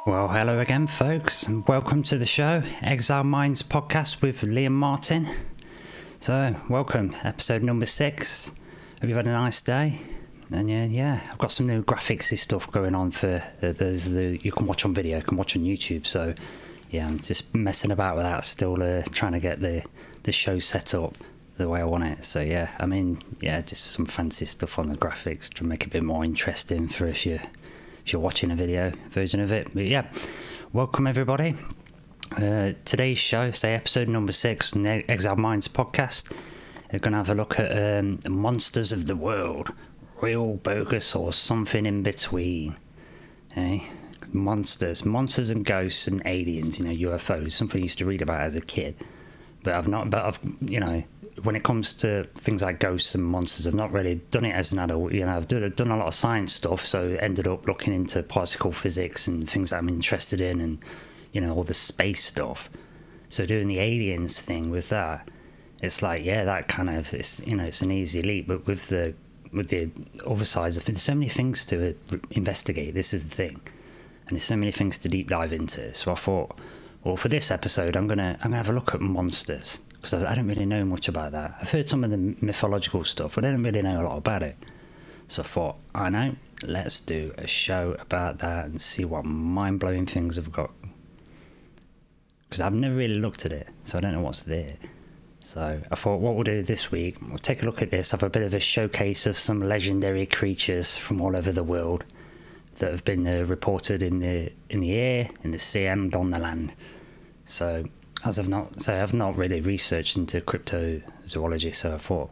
Well, hello again, folks, and welcome to the show, Exile Minds podcast with Liam Martin. So, welcome, episode number 6. Hope you've had a nice day. And yeah, I've got some new graphicsy stuff going on for you can watch on video, you can watch on YouTube. So, yeah, I'm just messing about with that, still trying to get the show set up the way I want it. So, yeah, I mean, yeah, just some fancy stuff on the graphics to make it a bit more interesting for if you're watching a video version of it. But yeah, welcome everybody. Today's show, say episode number 6 in the Exile Minds podcast. We're going to have a look at monsters of the world, real, bogus, or something in between. Monsters and ghosts and aliens, UFOs, something I used to read about as a kid. But I've when it comes to things like ghosts and monsters, I've not really done it as an adult. I've done a lot of science stuff, so ended up looking into particle physics and things that I'm interested in, and all the space stuff. So doing the aliens thing with that, it's like, yeah, that kind of it's an easy leap. But with the other sides, there's so many things to investigate. This is the thing, and there's so many things to deep dive into. So I thought, well, for this episode, I'm gonna have a look at monsters. Because I don't really know much about that. I've heard some of the mythological stuff, but I don't really know a lot about it. So I thought, I know, let's do a show about that and see what mind-blowing things I've got. Because I've never really looked at it, so I don't know what's there. So I thought what we'll do this week, we'll take a look at this, have a bit of a showcase of some legendary creatures from all over the world that have been reported in the air, in the sea, and on the land. So I've not really researched into cryptozoology, so I thought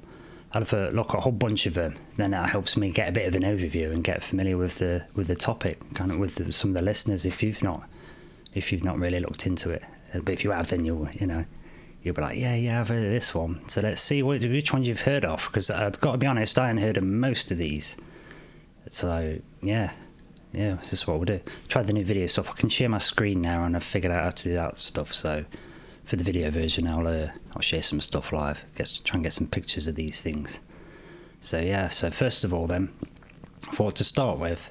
I'd have a look at a whole bunch of them. Then that helps me get a bit of an overview and get familiar with the topic, kind of with some of the listeners. If you've not really looked into it, but if you have, then you'll be like, yeah, I've heard of this one. So let's see which ones you've heard of, because I've got to be honest, I hadn't heard of most of these. So yeah, this is what we'll do. Try the new video stuff. I can share my screen now, and I've figured out how to do that stuff. So for the video version, I'll share some stuff live. Try and get some pictures of these things. So yeah. So first of all, then, I thought to start with,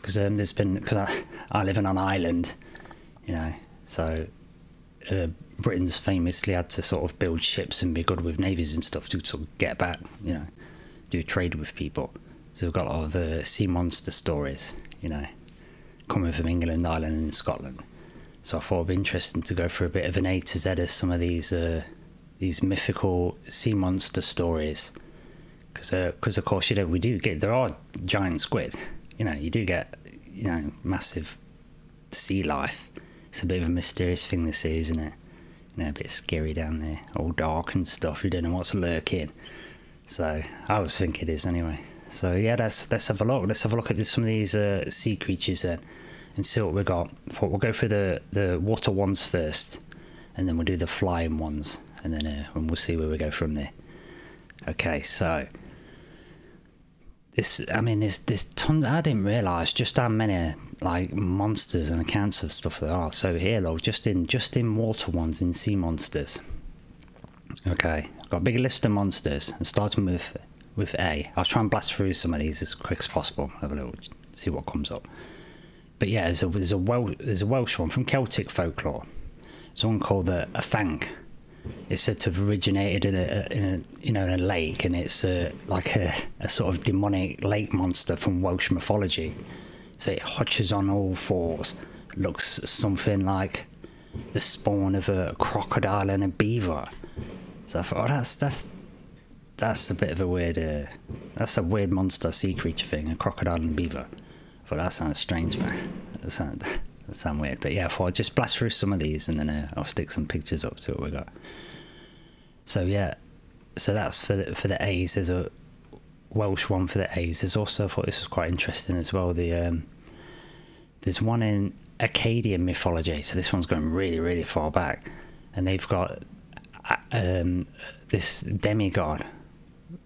because I live in an island, so Britain's famously had to sort of build ships and be good with navies and stuff to sort of get about, do trade with people. So we've got a lot of sea monster stories, coming from England, Ireland, and Scotland. So I thought it'd be interesting to go for a bit of an A to Z of some of these mythical sea monster stories, because of course there are giant squid, you do get massive sea life. It's a bit of a mysterious thing to see, isn't it? A bit scary down there, all dark and stuff. You don't know what's lurking. So I always think it is anyway. So yeah, let's have a look. Let's have a look at some of these sea creatures then, and see what we got. We'll go for the water ones first, and then we'll do the flying ones, and then we'll see where we go from there. Okay, so there's tons. I didn't realise just how many like monsters and accounts of stuff there are. So here, look, just in water ones, in sea monsters. Okay, I've got a big list of monsters, and starting with A. I'll try and blast through some of these as quick as possible. Have a look, see what comes up. But yeah, there's a Welsh one from Celtic folklore. There's one called a Thank. It's said to have originated in a lake, and it's like a sort of demonic lake monster from Welsh mythology. So it hotches on all fours, looks something like the spawn of a crocodile and a beaver. So I thought, that's a bit of a weird, that's a weird monster sea creature thing, a crocodile and beaver. I thought that sounds strange, man. That sound weird. But yeah, I thought I'd just blast through some of these, and then I'll stick some pictures up, see what we got. So yeah, so that's for the A's. There's a Welsh one for the A's. There's also, I thought this was quite interesting as well, there's one in Akkadian mythology. So this one's going really, really far back, and they've got this demigod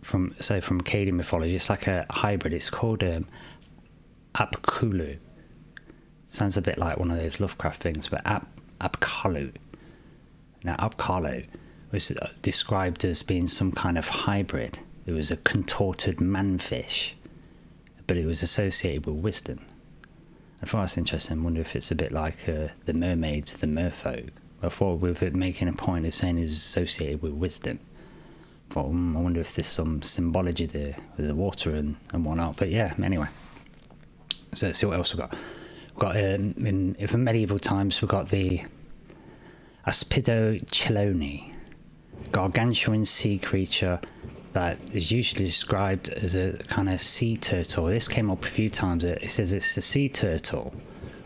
from Akkadian mythology. It's like a hybrid. It's called Apkulu. Sounds a bit like one of those Lovecraft things, but Apkalu. Now, Apkalu was described as being some kind of hybrid. It was a contorted manfish, but it was associated with wisdom. I thought that's interesting. I wonder if it's a bit like the mermaids, the merfolk. I thought with it making a point of saying it's associated with wisdom. I thought, I wonder if there's some symbology there with the water and whatnot. But yeah, anyway. So let's see what else we've got. We've got, in medieval times, we've got the Aspidochelone, gargantuan sea creature that is usually described as a kind of sea turtle. This came up a few times. It says it's a sea turtle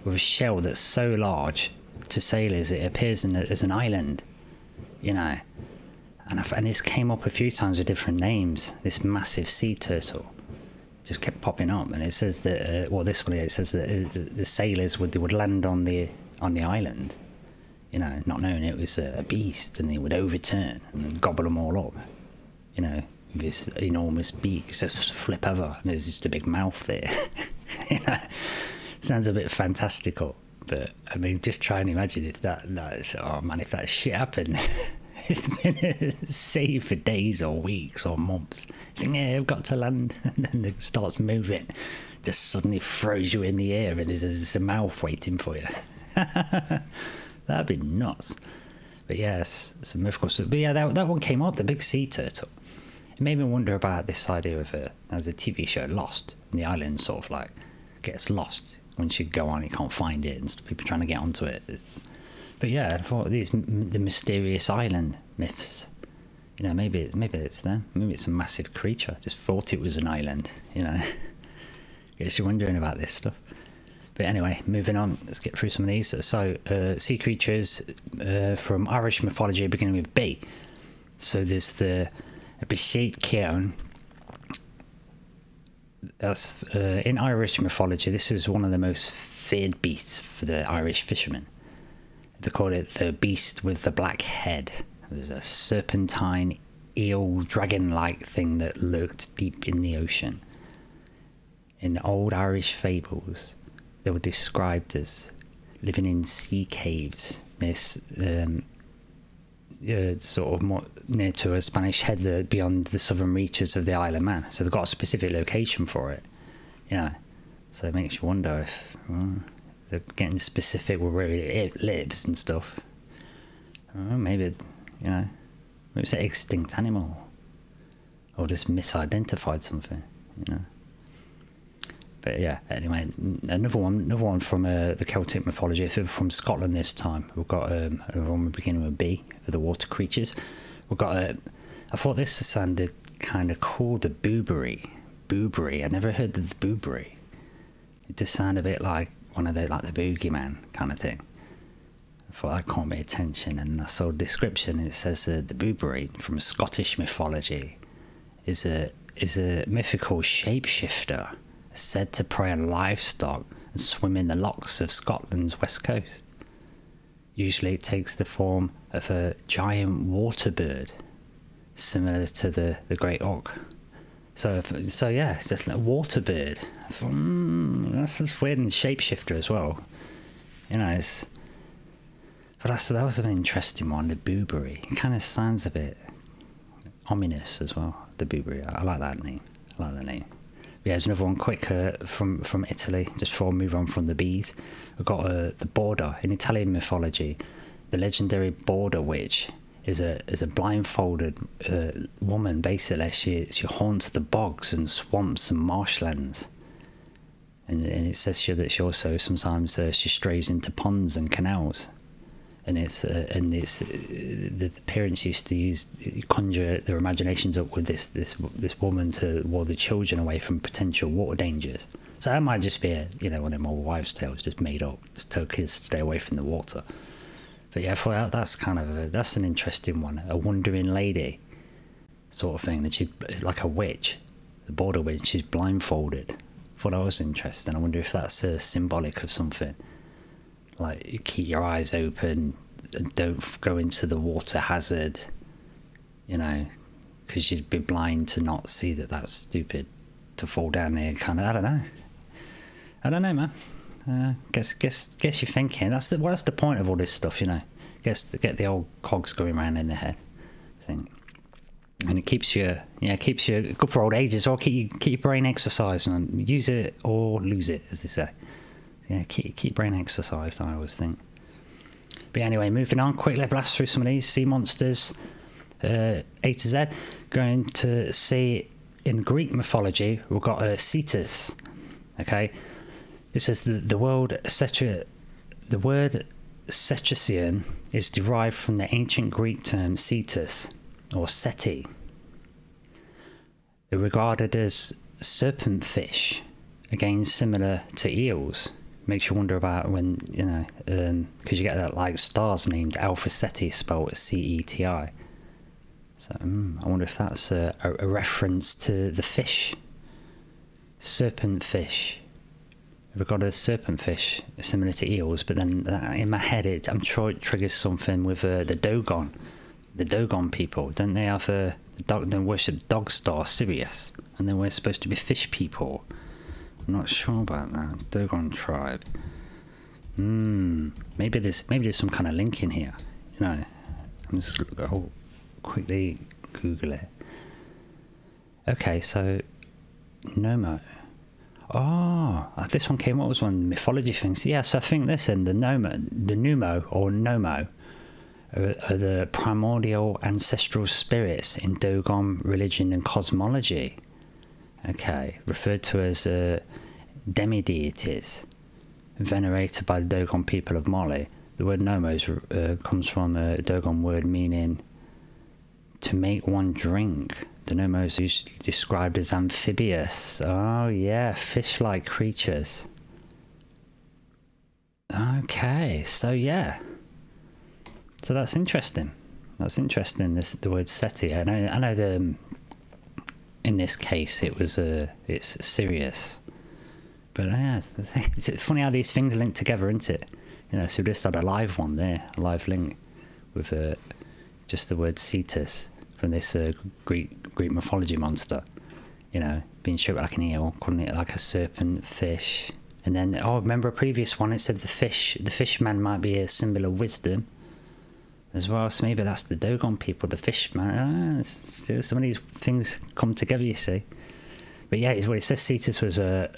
with a shell that's so large to sailors it appears as an island, you know. And this came up a few times with different names. This massive sea turtle just kept popping up, and it says that this one, it says that the sailors would land on the island, you know, not knowing it was a beast, and they would overturn and then gobble them all up, you know, with this enormous beak. It says flip over, and there's just a big mouth there. You know, sounds a bit fantastical, but I mean, just try and imagine if that oh man, if that shit happened. It's been at sea for days or weeks or months. You think, yeah, I've got to land, and then it starts moving, just suddenly throws you in the air, and there's a mouth waiting for you. That'd be nuts. But yes, it's a mythical. But yeah, that one came up, the big sea turtle. It made me wonder about this idea of as a TV show, Lost, and the island sort of like gets lost. Once you go on, you can't find it, and people trying to get onto it. But yeah, I thought the mysterious island myths. You know, maybe it's them. Maybe it's a massive creature. I just thought it was an island. You know, guess you're wondering about this stuff. But anyway, moving on. Let's get through some of these. So, sea creatures from Irish mythology, beginning with B. So there's the Bishit Keon. That's in Irish mythology. This is one of the most feared beasts for the Irish fishermen. They call it the beast with the black head. It was a serpentine, eel, dragon-like thing that lurked deep in the ocean. In old Irish fables, they were described as living in sea caves. This sort of more near to a Spanish head beyond the southern reaches of the Isle of Man. So they've got a specific location for it, you know. So it makes you wonder if they're getting specific with where it lives and stuff. Maybe, you know, maybe it's an extinct animal, or just misidentified something, you know. But yeah, anyway, another one from the Celtic mythology, from Scotland this time. We've got another one beginning with B, for the water creatures. We've got I thought this sounded kind of cool, the boobery. I never heard of the boobery. It just sounded a bit like one of the, like the boogeyman kind of thing. I thought that caught my attention, and I saw a description, and it says the boobery from Scottish mythology is a mythical shapeshifter said to prey on livestock and swim in the lochs of Scotland's west coast. Usually it takes the form of a giant water bird, similar to the great auk. So yeah, it's just like a water bird. That's just weird, and shapeshifter as well. You know, but that was an interesting one, the boobery. It kind of sounds a bit ominous as well, the boobery. I like that name. Yeah, there's another one quick from Italy, just before we move on from the bees. We've got the Border. In Italian mythology, the legendary Border witch is a blindfolded woman. Basically, she haunts the bogs and swamps and marshlands. And it says here that she also sometimes she strays into ponds and canals. And the parents used to conjure their imaginations up with this woman to ward the children away from potential water dangers. So that might just be one of them old wives' tales just made up, just tell kids to stay away from the water. But yeah, I thought that's kind of that's an interesting one, a wandering lady sort of thing. That she, like a witch, the Border witch, she's blindfolded. I thought that was interesting. I wonder if that's symbolic of something. Like, you keep your eyes open and don't go into the water hazard, you know, because you'd be blind to not see that that's stupid to fall down there. Kind of, I don't know, man. Guess you're thinking. That's the point of all this stuff, you know. Guess to get the old cogs going around in the head, I think. And it keeps you good for old age as well. Keep your brain exercising and use it or lose it, as they say. Yeah, keep brain exercise, I always think. But anyway, moving on, quickly blast through some of these sea monsters. A to Z. Going to see in Greek mythology, we've got Cetus. Okay, it says the word cetacean is derived from the ancient Greek term cetus or seti. They're regarded as serpent fish, again similar to eels. Makes you wonder about when, you know, because you get that like stars named Alpha Ceti, spelled C-E-T-I. So I wonder if that's a reference to the fish, serpent fish. We've got a serpent fish similar to eels, but then in my head, I'm sure it triggers something with the Dogon. The Dogon people, don't they have they worship dog star Sirius, and then we're supposed to be fish people. I'm not sure about that. Dogon tribe. Maybe there's some kind of link in here. You know, I'm just quickly Google it. Okay, so Nomo. Oh, this one came up as one of the mythology things. Yeah, so I think this and the Numo or Nomo are the primordial ancestral spirits in Dogon religion and cosmology. Okay, referred to as demi-deities, venerated by the Dogon people of Mali. The word nomos comes from a Dogon word meaning to make one drink. The nomos are usually described as amphibious. Oh yeah, fish-like creatures. Okay, so yeah. So that's interesting. That's interesting, the word seti. I know in this case it's serious. But yeah, it's funny how these things link together, isn't it? You know, so we just had a live one there, a live link with just the word cetus from this Greek mythology monster. You know, being shaped like an eel, calling it like a serpent fish. And then, remember a previous one, it said the fishman might be a symbol of wisdom as well. So maybe that's the Dogon people, the fishman. Some of these things come together, you see. But yeah, what it says, Cetus was a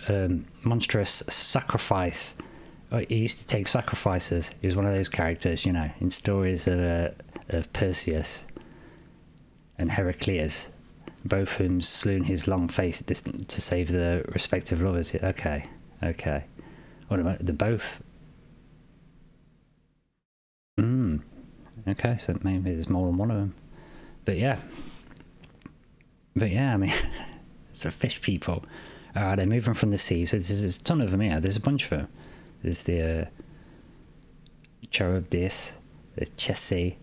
monstrous sacrifice. He used to take sacrifices. He was one of those characters, you know, in stories of Perseus and Heraclius, both whom slew his long face to save the respective lovers. Okay. What about the both? Okay, so maybe there's more than one of them. But yeah, I mean, it's a fish people. They're moving from the sea, so there's a ton of them here. There's a bunch of them. There's the Charybdis, the Chessie,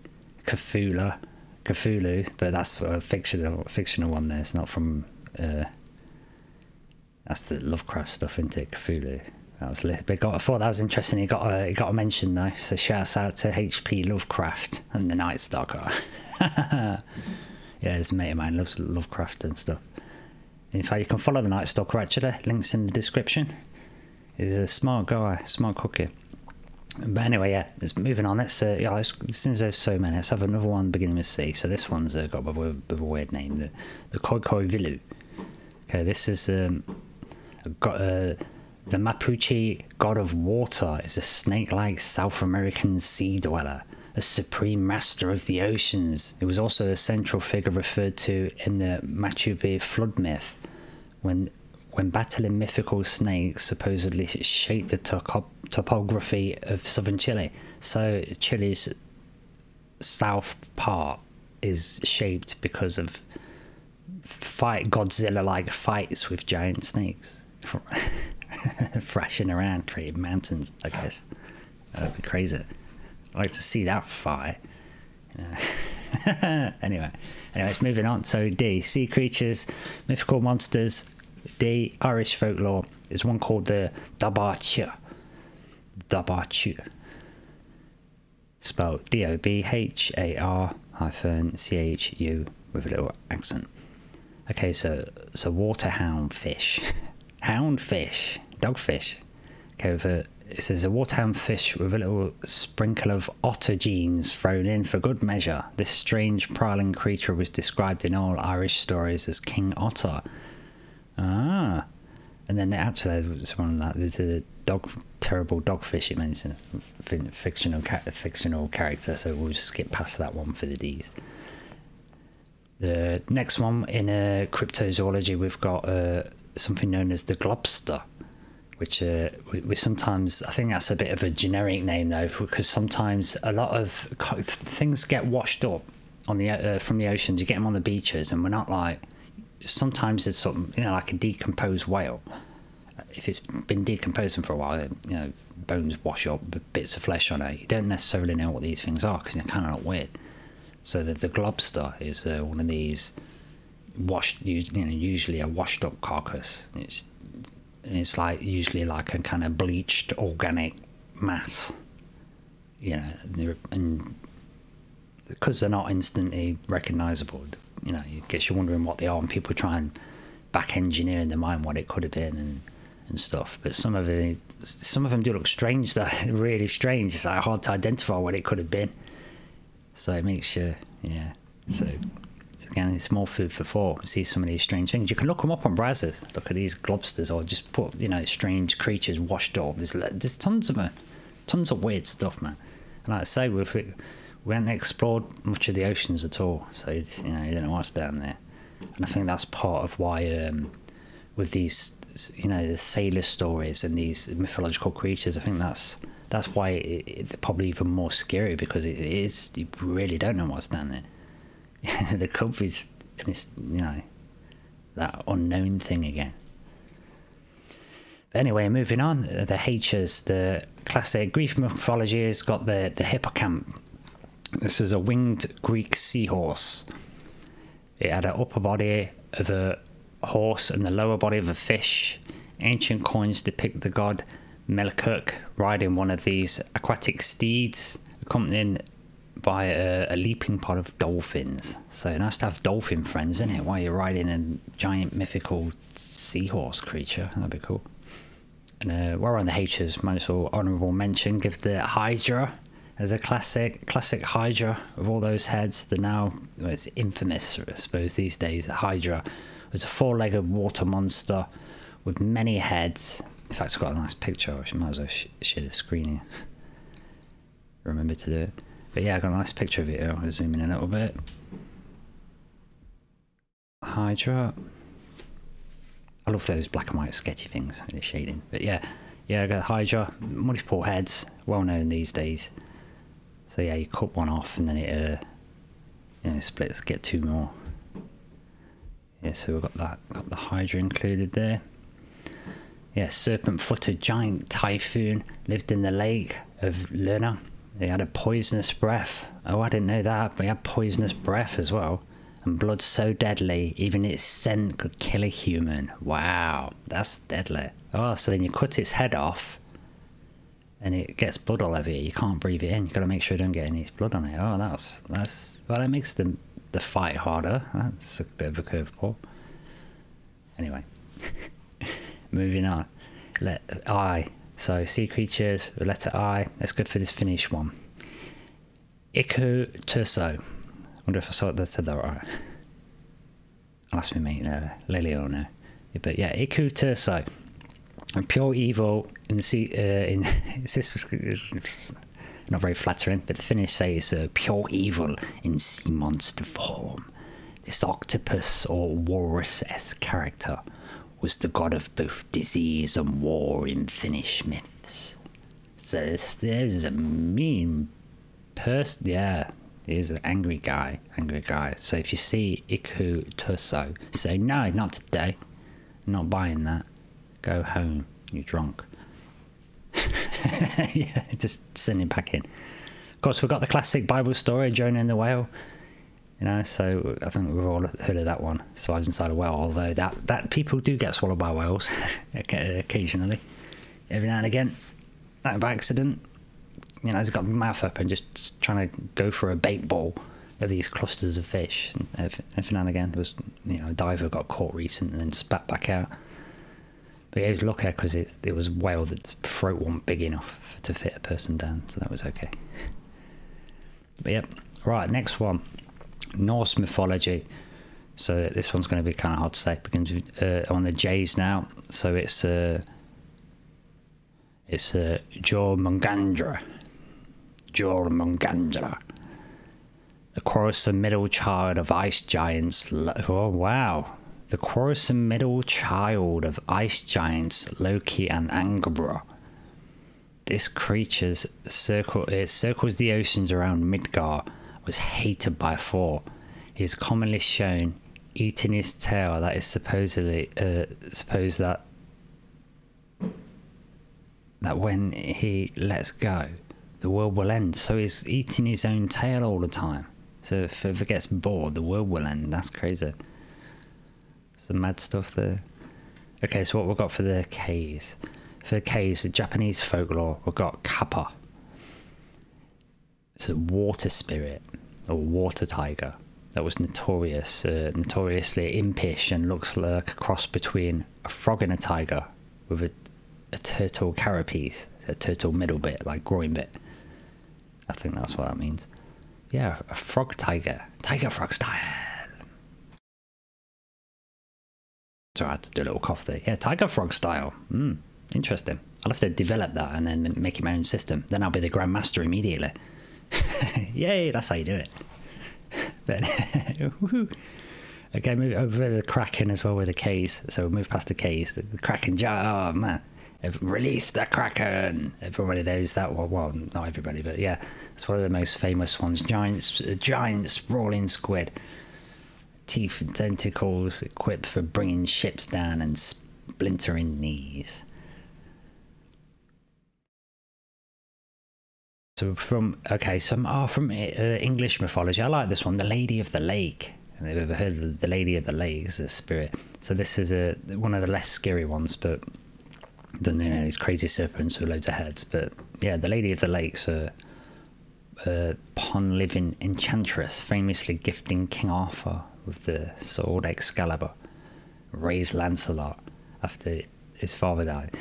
Cthulhu, but that's a fictional one there. It's not from... that's the Lovecraft stuff, isn't it? Cthulhu. That was a little bit. I thought that was interesting. He got a mention though. So shouts out to H.P. Lovecraft and the Night Stalker. Yeah, there's a mate of mine loves Lovecraft and stuff. In fact, you can follow the Night Stalker actually. Links in the description. He's a smart guy, smart cookie. But anyway, yeah, it's moving on. Since there's so many, let's have another one beginning with C. So this one's got a bit of a weird name, the Koikovilu. Okay, this is the Mapuche god of water is a snake-like South American sea dweller, a supreme master of the oceans. It was also a central figure referred to in the Machupe flood myth, when battling mythical snakes supposedly shaped the topography of southern Chile. So Chile's south part is shaped because of Godzilla-like fights with giant snakes thrashing around, creating mountains, I guess. That'd be crazy. I'd like to see that fight. Anyways, moving on. So D, sea creatures, mythical monsters. D, Irish folklore. There's one called the Dabarchu. Spelled D-O-B-H-A-R-C-H-U with a little accent. Okay, so water houndfish. Houndfish. Dogfish. Okay, it says a water houndfish with a little sprinkle of otter genes thrown in for good measure. This strange prowling creature was described in all Irish stories as King Otter. And then actually there's a terrible dogfish it mentions, fictional character, so we'll just skip past that one for the D's. The next one in cryptozoology, we've got something known as the globster, which we sometimes, I think that's a bit of a generic name though, because sometimes a lot of things get washed up on the from the oceans. You get them on the beaches, and we're not like, sometimes it's sort of, you know, like a decomposed whale. If it's been decomposing for a while, you know, bones wash up, bits of flesh on it. You don't necessarily know what these things are because they're kind of weird. So the globster is one of these washed, you know, usually a washed up carcass. It's like usually like a kind of bleached organic mass, you know, and because they're not instantly recognizable, you know, I guess you're wondering what they are, and people try and back engineer in their mind what it could have been and stuff. But some of them do look strange though, really strange. It's like hard to identify what it could have been. So it makes you, yeah. So again, it's more food for thought. See some of these strange things. You can look them up on browsers. Look at these globsters, or just put, you know, strange creatures washed up. There's tons of them, tons of weird stuff, man. And like I say, we haven't explored much of the oceans at all. So it's, you know, you don't know what's down there. And I think that's part of why, with these, you know, the sailor stories and these mythological creatures, I think that's why it's probably even more scary, because it is, you really don't know what's down there. The could be, and it's, you know, that unknown thing again. But anyway, moving on, the H's, the classic Greek mythology has got the hippocamp. This is a winged Greek seahorse. It had an upper body of a horse and the lower body of a fish. Ancient coins depict the god Melkirk riding one of these aquatic steeds, accompanied by a leaping pod of dolphins. So nice to have dolphin friends, isn't it? While you're riding a giant mythical seahorse creature, that'd be cool. And we're on the H's. Might as well honourable mention, give the Hydra as a classic Hydra of all those heads. The now, well, it's infamous, I suppose, these days. The Hydra was a four-legged water monster with many heads. In fact, it's got a nice picture. I might as well share the screen here. Remember to do it. But yeah, I got a nice picture of it here. I'll zoom in a little bit. Hydra. I love those black and white sketchy things, the shading. But yeah, I got Hydra, multiple heads, well known these days. So yeah, you cut one off and then it, you know, splits, get two more. Yeah, so we've got that, got the Hydra included there. Yeah, serpent-footed giant typhoon lived in the lake of Lena. He had a poisonous breath. Oh, I didn't know that, but he had poisonous breath as well. And blood so deadly, even its scent could kill a human. Wow, that's deadly. Oh, so then you cut its head off, and it gets blood all over you. You can't breathe it in. You've got to make sure you don't get any blood on it. Oh, well, that makes the fight harder. That's a bit of a curveball. Anyway, moving on. I. So sea creatures, letter I. Let's go for this Finnish one. Iku Turso. I wonder if I said that right. I'll ask my mate Lelio now. But yeah, Iku Turso. And pure evil in the sea. This is not very flattering, but the Finnish say it's pure evil in sea monster form. This octopus or walrus-esque character was the god of both disease and war in Finnish myths. So there's a mean person. Yeah, he's an angry guy. So if you see Iku Turso, say, no, not today. I'm not buying that. Go home, you're drunk. Yeah, just send him back in. Of course, we've got the classic Bible story, Jonah and the whale. You know, so I think we've all heard of that one. Survives inside a whale, although that people do get swallowed by whales occasionally, every now and again, like by accident. You know, he's got the mouth open, just trying to go for a bait ball of these clusters of fish. And every now and again, there was, you know, a diver got caught recent and then spat back out. But yeah, he was lucky because it was a whale that's throat wasn't big enough to fit a person down, so that was okay. But yep, right, next one. Norse mythology. So this one's going to be kind of hard to say. It begins with, on the J's now. So it's It's a Jormungandra. Jormungandra. The quarrelsome middle child of ice giants. Oh, wow. The quarrelsome middle child of ice giants Loki and Angbra. This creature circles the oceans around Midgard, was hated by Thor. He is commonly shown eating his tail. That is suppose that when he lets go, the world will end. So he's eating his own tail all the time. So if it gets bored, the world will end. That's crazy. Some mad stuff there. Okay, so what we've got for the K's. For the K's, the Japanese folklore, we've got Kappa. It's a water spirit, or water tiger, that was notoriously impish and looks like a cross between a frog and a tiger, with a turtle carapace, a turtle middle bit, like groin bit. I think that's what that means. Yeah, a frog tiger. Tiger frog style. So I had to do a little cough there. Yeah, tiger frog style. Interesting. I'll have to develop that and then make it my own system. Then I'll be the grandmaster immediately. Yay, that's how you do it. But, okay, move over the Kraken as well with the K's. So we'll move past the K's. The Kraken, oh man. Release the Kraken. Everybody knows that one. Well, not everybody, but yeah, it's one of the most famous ones. Giant sprawling squid, teeth and tentacles, equipped for bringing ships down and splintering knees. So from English mythology, I like this one, the Lady of the Lake. And they've ever heard of the Lady of the Lake as a spirit? So this is one of the less scary ones, but than these crazy serpents with loads of heads. But yeah, the Lady of the Lake's a pond-living enchantress, famously gifting King Arthur with the sword Excalibur, raised Lancelot after his father died.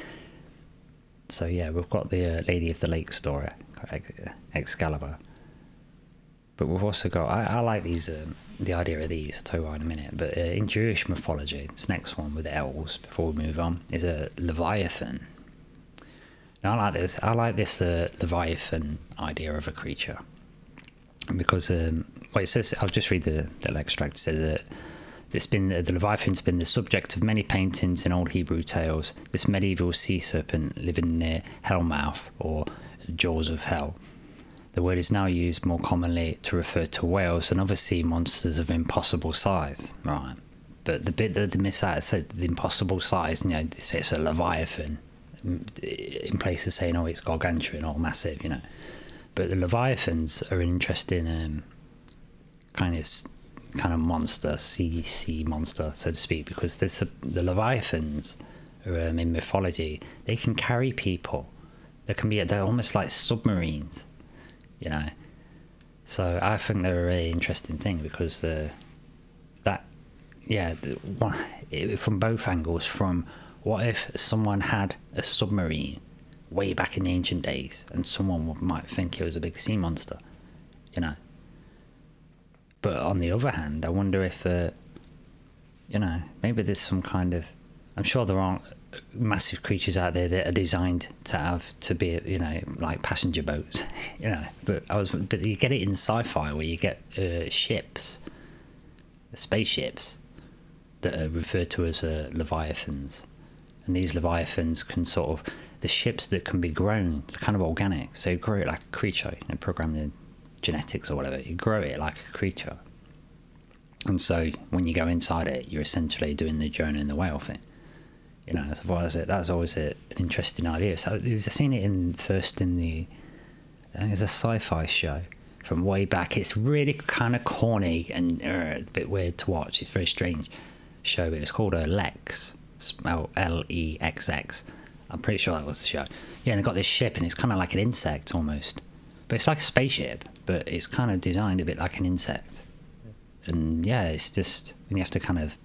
So yeah, we've got the Lady of the Lake story, Excalibur. But we've also got, I like these, the idea of these, I'll tell you why in a minute, but in Jewish mythology, this next one with the elves, before we move on, is a Leviathan. Now I like this Leviathan idea of a creature. Because, well, it says, I'll just read the little extract. It says the Leviathan's been the subject of many paintings in old Hebrew tales. This medieval sea serpent living near Hellmouth, or the jaws of hell. The word is now used more commonly to refer to whales and other sea monsters of impossible size. Right. But the bit that they miss out, said the impossible size, they say it's a Leviathan, in places saying, oh, it's gargantuan or massive, But the Leviathans are an interesting kind of monster, sea monster, so to speak, because the Leviathans are, in mythology, they can carry people. They're almost like submarines. So I think they're a really interesting thing because from both angles, from what if someone had a submarine way back in the ancient days and someone might think it was a big sea monster, but on the other hand, I wonder if maybe there's some kind of, I'm sure there aren't massive creatures out there that are designed to be like passenger boats, but you get it in sci-fi where you get spaceships that are referred to as Leviathans, and these Leviathans can the ships that can be grown, it's kind of organic, so you grow it like a creature, program the genetics or whatever, you grow it like a creature, and so when you go inside it, you're essentially doing the Jonah and the whale thing. That's always an interesting idea. So I've seen it first in I think it's a sci-fi show from way back. It's really kind of corny and a bit weird to watch. It's a very strange show, but it's called Lex, spelled L-E-X-X. I'm pretty sure that was the show. Yeah, and they've got this ship, and it's kind of like an insect almost. But it's like a spaceship, but it's kind of designed a bit like an insect. And yeah, it's just, and you have to kind of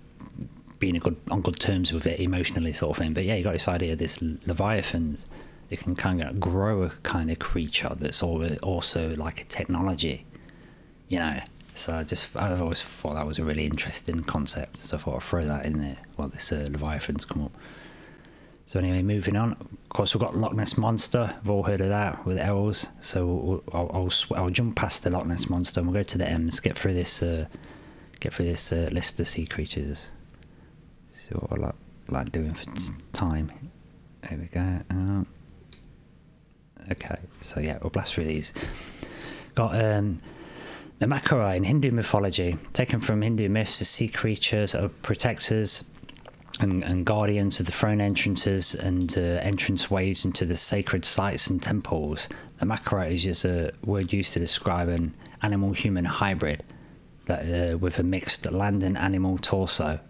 being on good terms with it emotionally, sort of thing. But yeah, you got this idea of this Leviathans. They can kind of grow a kind of creature that's also like a technology, So I've always thought that was a really interesting concept. So I thought I'd throw that in there while this Leviathan's come up. So anyway, moving on. Of course, we've got Loch Ness Monster. We've all heard of that with elves. So I'll jump past the Loch Ness Monster and we'll go to the M's. Get through this list of sea creatures. See what I like doing for time. There we go. Okay, so yeah, we'll blast through these. Got the Makara in Hindu mythology, taken from Hindu myths as sea creatures are protectors and guardians of the throne entrances and entrance ways into the sacred sites and temples. The Makara is just a word used to describe an animal-human hybrid that, with a mixed land and animal torso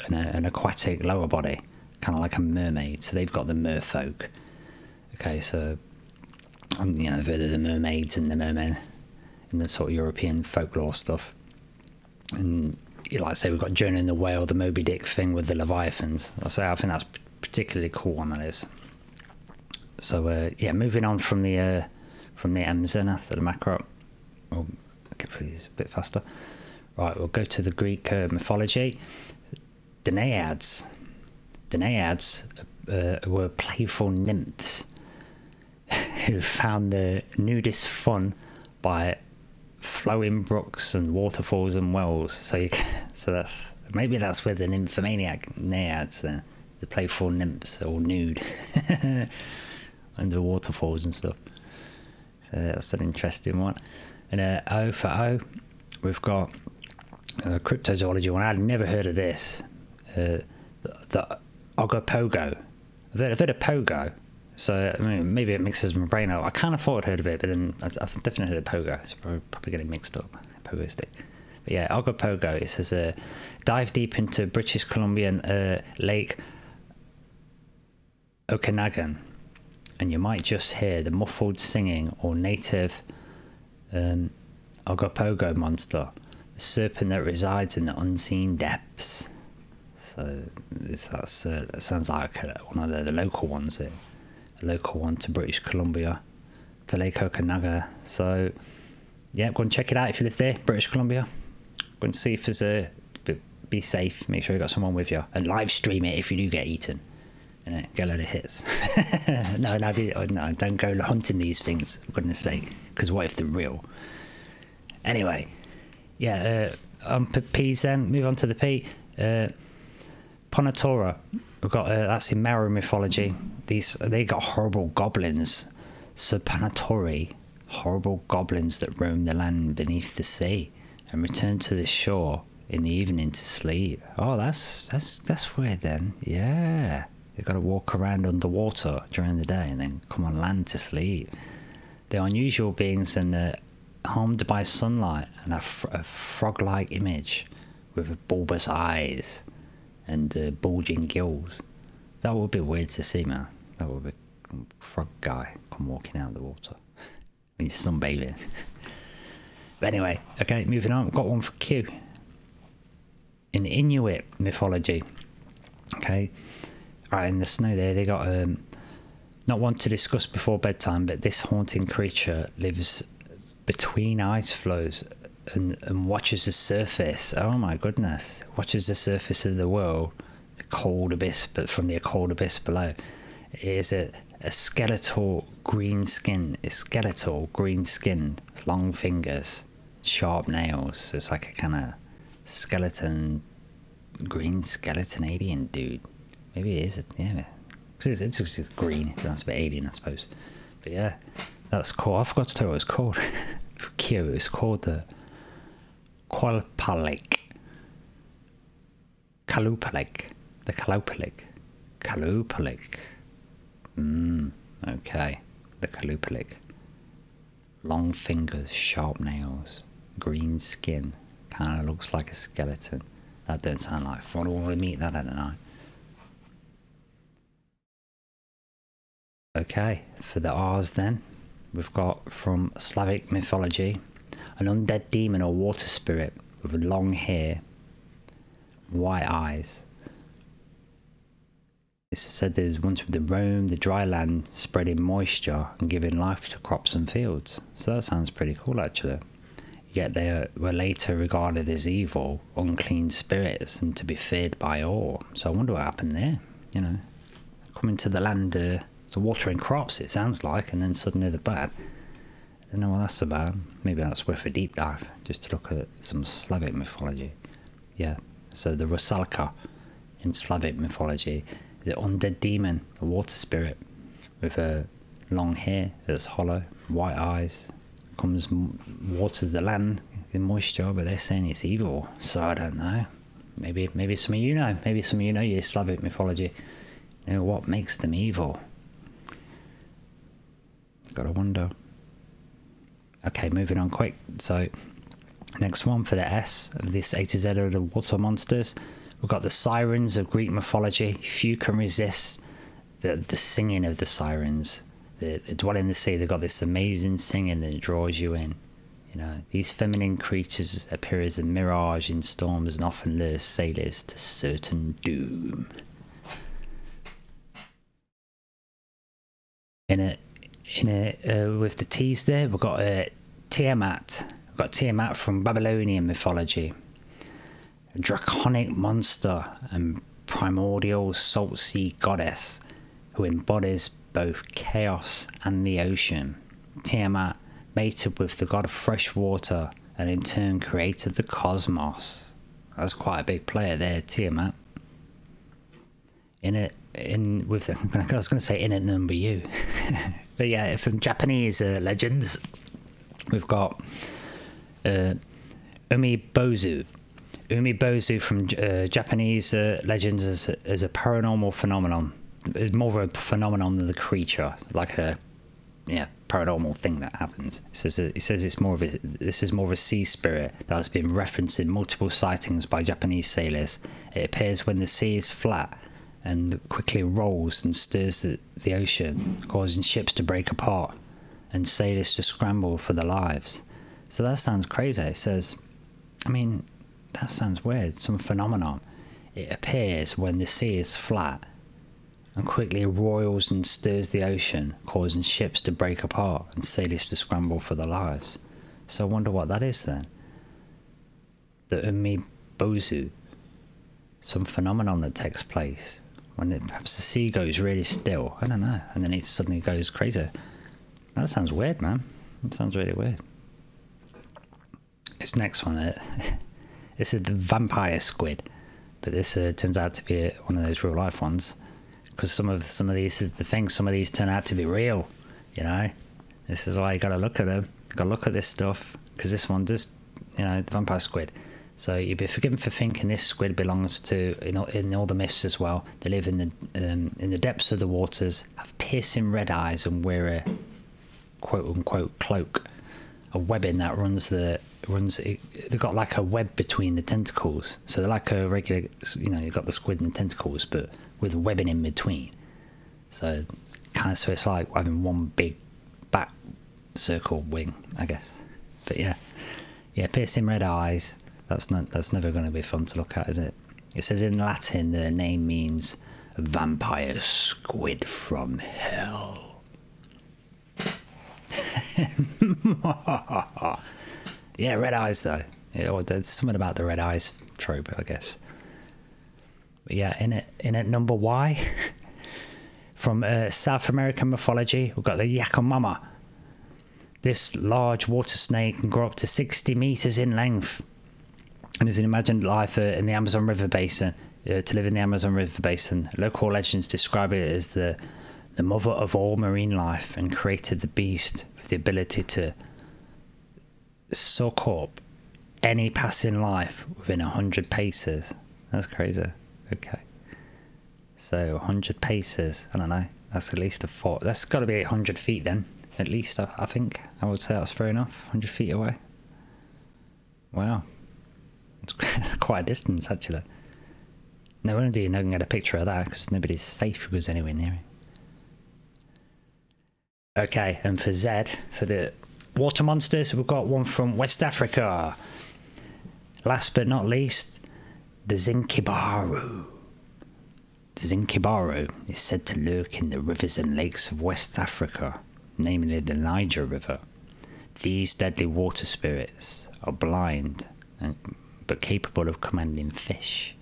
and an aquatic lower body, kind of like a mermaid. So they've got the merfolk. Okay, so you know, the mermaids and the mermen in the sort of European folklore stuff. And like I say, we've got Jonah and the whale, the Moby Dick thing with the Leviathans. I think that's particularly cool one, that is. So yeah, moving on from the M's then after the Makara. We'll get through these a bit faster. Right, we'll go to the Greek mythology. The Naiads. The Naiads were playful nymphs who found the nudist fun by flowing brooks and waterfalls and wells. So maybe that's where the nymphomaniac Naiads, the playful nymphs, all nude under waterfalls and stuff. So that's an interesting one. And O for O, we've got cryptozoology one. I'd never heard of this. The Ogopogo. I've heard of pogo. So I mean, maybe it mixes my brain up. I kind of thought I'd heard of it, but then I've definitely heard of pogo. It's probably getting mixed up. Pogo stick. But yeah, Ogopogo. It says dive deep into British Columbian Lake Okanagan, and you might just hear the muffled singing or native Ogopogo monster, the serpent that resides in the unseen depths. So that sounds like one of the local ones there. A local one to British Columbia, to Lake Okanagan. So yeah, go and check it out if you live there, British Columbia. Go and see if there's be safe, make sure you got someone with you, and live stream it if you do get eaten. And get a load of hits. No, don't go hunting these things, for goodness sake, because what if they're real? Anyway, yeah, P's then, move on to the P. Ponatora. We've got that's in Maori mythology. They got horrible goblins. So Panatori, horrible goblins that roam the land beneath the sea and return to the shore in the evening to sleep. Oh, that's weird then. Yeah, they've got to walk around underwater during the day and then come on land to sleep. They're unusual beings and harmed by sunlight and a frog-like image with bulbous eyes and bulging gills. That would be weird to see, man. That would be a frog guy come walking out of the water when he's sunbathing. But anyway, okay, moving on. We've got one for Q. In the Inuit mythology, okay, right in the snow there, they got not one to discuss before bedtime, but this haunting creature lives between ice floes and watches the surface. Oh my goodness. Watches the surface of the world, the cold abyss, but from the cold abyss below. It is a skeletal green skin. It's skeletal green skin, long fingers, sharp nails. So it's like a kind of green skeleton alien dude. Maybe it is, yeah. Because it's just green. That's a bit alien, I suppose. But yeah, that's cool. I forgot to tell you what it's called. For Q, it's called the Kalupalik. The Kalupalik. Okay. The Kalupalik. Long fingers, sharp nails, green skin. Kind of looks like a skeleton. That don't sound like fun. I want to meet that at night. Okay, for the R's then, we've got from Slavic mythology, an undead demon or water spirit with long hair, white eyes. It's said there's once with the Rome, the dry land, spreading moisture and giving life to crops and fields. So that sounds pretty cool actually. Yet they were later regarded as evil, unclean spirits and to be feared by all. So I wonder what happened there, you know. coming to the land to watering crops, it sounds like, and then suddenly they're bad. I don't know what that's about. Maybe that's worth a deep dive, just to look at some Slavic mythology. Yeah, so the Rosalica in Slavic mythology, the undead demon, a water spirit with long hair that's hollow, white eyes, comes waters the land in moisture, but they're saying it's evil. So I don't know. Maybe some of you know. Maybe some of you know your Slavic mythology. You know what makes them evil. Gotta wonder. Okay, moving on quick. So, next one for the S of this A to Z of the water monsters. We've got the sirens of Greek mythology. Few can resist the singing of the sirens. They dwell in the sea. They've got this amazing singing that draws you in. You know, these feminine creatures appear as a mirage in storms and often lure sailors to certain doom. With the T's there, we've got Tiamat. We've got Tiamat from Babylonian mythology. A draconic monster and primordial salt sea goddess who embodies both chaos and the ocean. Tiamat mated with the god of fresh water and in turn created the cosmos. That's quite a big player there, Tiamat. I was going to say in at number U. But yeah, from Japanese legends, we've got Umibozu. Umibozu from Japanese legends is a paranormal phenomenon. It's more of a phenomenon than the creature, like a paranormal thing that happens. It says it's more of this is more of a sea spirit that has been referenced in multiple sightings by Japanese sailors. It appears when the sea is flat and quickly rolls and stirs the ocean, causing ships to break apart and sailors to scramble for their lives. So that sounds crazy. It says, I mean, that sounds weird. Some phenomenon. It appears when the sea is flat and quickly roils and stirs the ocean, causing ships to break apart and sailors to scramble for their lives. So I wonder what that is then. The Umibozu. Some phenomenon that takes place when perhaps the sea goes really still. I don't know. And then it suddenly goes crazy. That sounds weird, man. It sounds really weird. This next one, this is the Vampire Squid. But this turns out to be one of those real life ones. Because some of these is the thing. Some of these turn out to be real. You know? This is why you got to look at them. You got to look at this stuff. Because this one does, you know, the Vampire Squid. So you'd be forgiven for thinking this squid belongs to in all the myths as well. They live in the depths of the waters, have piercing red eyes, and wear a quote unquote cloak, a webbing that they've got like a web between the tentacles. So they're like a regular, you know, you've got the squid and tentacles, but with webbing in between. So it's like having one big bat circle wing, I guess. But yeah, piercing red eyes. That's never going to be fun to look at, is it? It says in Latin the name means vampire squid from hell. Yeah, red eyes though. There's something about the red eyes trope, I guess. But yeah, in it number Y from South American mythology, we've got the Yakumama. This large water snake can grow up to 60 meters in length. And is an imagined life in the Amazon River Basin, to live in the Amazon River Basin. Local legends describe it as the mother of all marine life and created the beast with the ability to suck up any passing life within 100 paces. That's crazy. Okay. So 100 paces, I don't know. That's at least a foot. That's got to be 800 feet then. At least, I think. I would say that's fair enough. 100 feet away. Wow. It's quite a distance, actually. No wonder you can get a picture of that, because nobody's safe who goes anywhere near it. Okay, and for Z, for the water monsters, we've got one from West Africa. Last but not least, the Zinke Baharu. The Zinke Baharu is said to lurk in the rivers and lakes of West Africa, namely the Niger River. These deadly water spirits are blind but capable of commanding fish.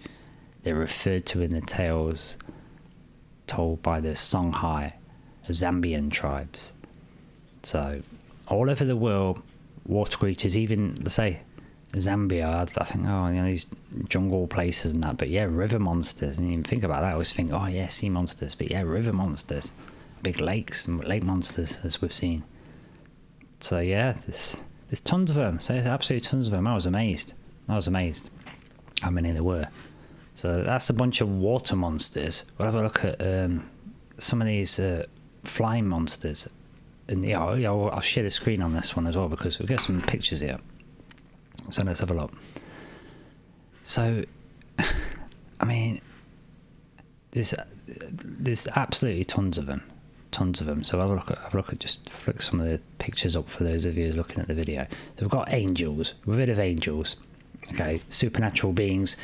They're referred to in the tales told by the Songhai, Zambian tribes. So all over the world, water creatures, even, let's say, Zambia, I think, oh, you know, these jungle places and that, but yeah, river monsters. I didn't even think about that. I always think, oh yeah, sea monsters, but yeah, river monsters, big lakes and lake monsters, as we've seen. So yeah, there's tons of them. So there's absolutely tons of them. I was amazed how many there were. So that's a bunch of water monsters. We'll have a look at some of these flying monsters, and yeah, I'll share the screen on this one as well, because we've got some pictures here. So let's have a look. So, I mean, there's absolutely tons of them. So have a look at just flick some of the pictures up for those of you looking at the video. So we've got angels. We're rid of angels. Okay, supernatural beings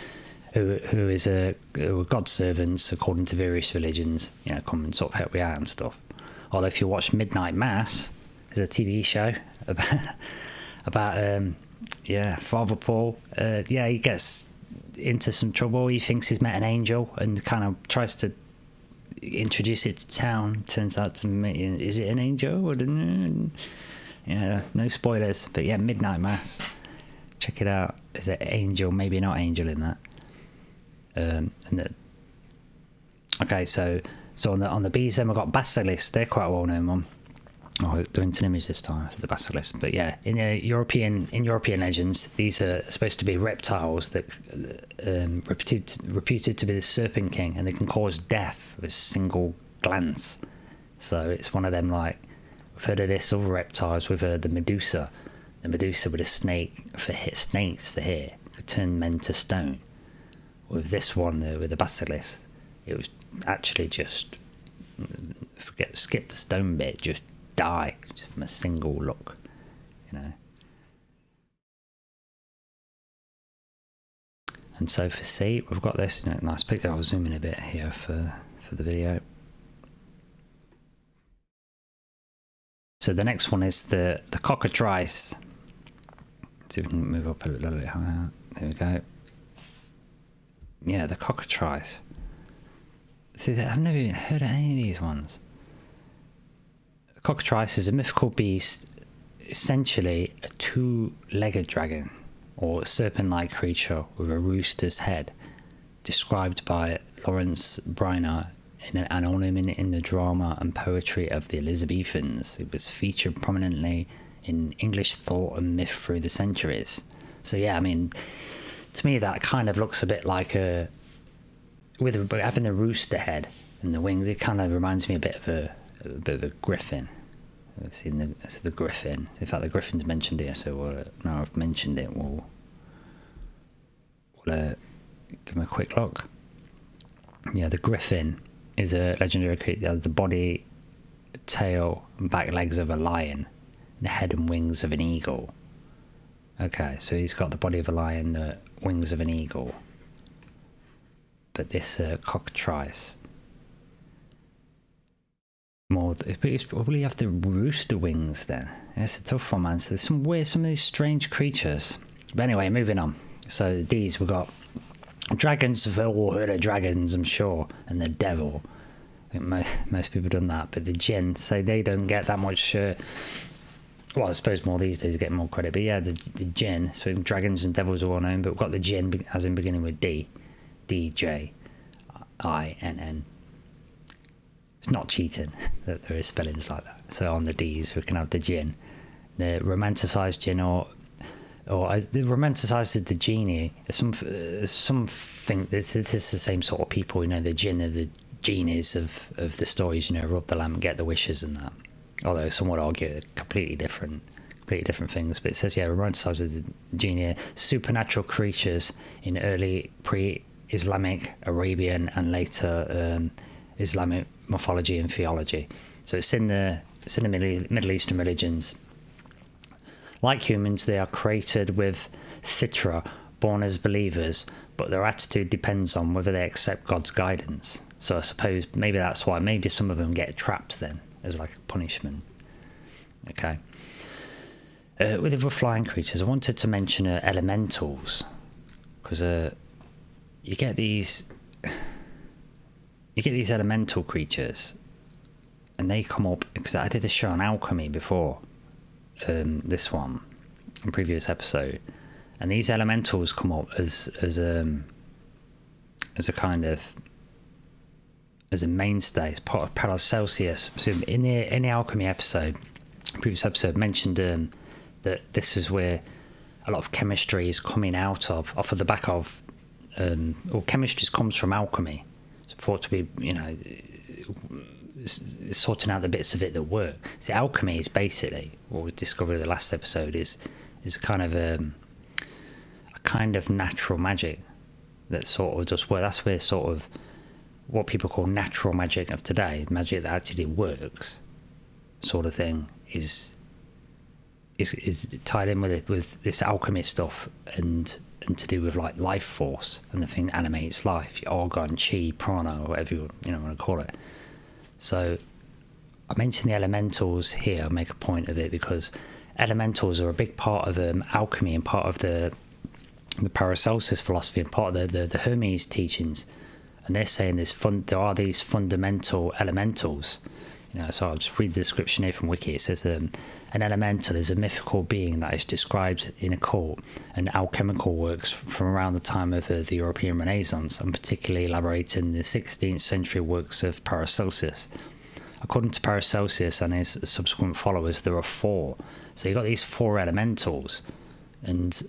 who are God's servants according to various religions. You know, come and sort of help you out and stuff. Although if you watch Midnight Mass, there's a TV show about yeah, Father Paul. Yeah, he gets into some trouble. He thinks he's met an angel and kind of tries to introduce it to town. Turns out to me, is it an angel? Or yeah, no spoilers. But yeah, Midnight Mass. Check it out. Is it angel? Maybe not angel in that. Okay, so on the bees, then we've got basilisks. They're quite a well-known one. Oh, they're into an image this time for the basilisk. But yeah, in European legends, these are supposed to be reptiles that reputed to be the Serpent King, and they can cause death with a single glance. So it's one of them, like, we've heard of this other reptiles. We've heard the Medusa with a snakes for hair, could turn men to stone. With this one, with the basilisk, it was actually just skip the stone bit, just die just from a single look, you know. And so for C, we've got this, you know, nice picture. I'll zoom in a bit here for the video. So the next one is the cockatrice. See if we can move up a little bit higher. There we go. Yeah, the cockatrice. See, I've never even heard of any of these ones. The cockatrice is a mythical beast, essentially a two-legged dragon, or serpent-like creature with a rooster's head, described by Lawrence Briner in an ornament in the drama and poetry of the Elizabethans. It was featured prominently in English thought and myth through the centuries. So yeah, I mean, to me that kind of looks a bit like with having the rooster head and the wings, it kind of reminds me a bit of a griffin. I've seen the griffin. In fact, the griffin's mentioned here, so now I've mentioned it, we'll give them a quick look. Yeah, the griffin is a legendary creature. The body, tail, and back legs of a lion, the head and wings of an eagle. Okay, so he's got the body of a lion, the wings of an eagle. But this cockatrice, it's probably have the rooster wings then. It's a tough one, man. So there's some of these strange creatures. But anyway, moving on. So these, we've got dragons. We've all heard of dragons, I'm sure, and the devil. I think most people have done that. But the jinn, so they don't get that much. Well, I suppose more these days, getting more credit. But yeah, the jinn. So dragons and devils are well known. But we've got the jinn, as in beginning with D. D-J-I-N-N. It's not cheating that there is spellings like that. So on the D's, we can have the jinn. The romanticised jinn, or the romanticised the genie. Some think that it is the same sort of people, you know, the jinn are the genies of the stories, you know, rub the lamp, get the wishes and that. Although some would argue completely different things. But it says, yeah, romanticised the genie, supernatural creatures in early pre-Islamic, Arabian, and later Islamic mythology and theology. So it's in the Middle Eastern religions. Like humans, they are created with fitra, born as believers, but their attitude depends on whether they accept God's guidance. So I suppose maybe that's why maybe some of them get trapped then as like a punishment. Okay. With the flying creatures, I wanted to mention elementals, because you get these you get these elemental creatures, and they come up, because I did a show on alchemy before this one, in previous episode, and these elementals come up as a kind of, as a mainstay, as part of Paracelsus. So in the alchemy episode, previous episode, mentioned that this is where a lot of chemistry is coming out off of the back of, or chemistry comes from alchemy. It's thought to be, you know, sorting out the bits of it that work. So alchemy is basically what we discovered in the last episode is a kind of natural magic that sort of just work. That's where sort of what people call natural magic of today, magic that actually works, sort of thing, is tied in with it, with this alchemy stuff, and to do with like life force and the thing that animates life, organ, chi, prana, or whatever you want to call it. So I mentioned the elementals here. I make a point of it because elementals are a big part of alchemy and part of the Paracelsus philosophy and part of the Hermes teachings. And they're saying there are these fundamental elementals. You know, so I'll just read the description here from Wiki. It says an elemental is a mythical being that is described in occult and alchemical works from around the time of the European Renaissance, and particularly elaborated in the 16th century works of Paracelsus. According to Paracelsus and his subsequent followers, there are 4. So you've got these 4 elementals, and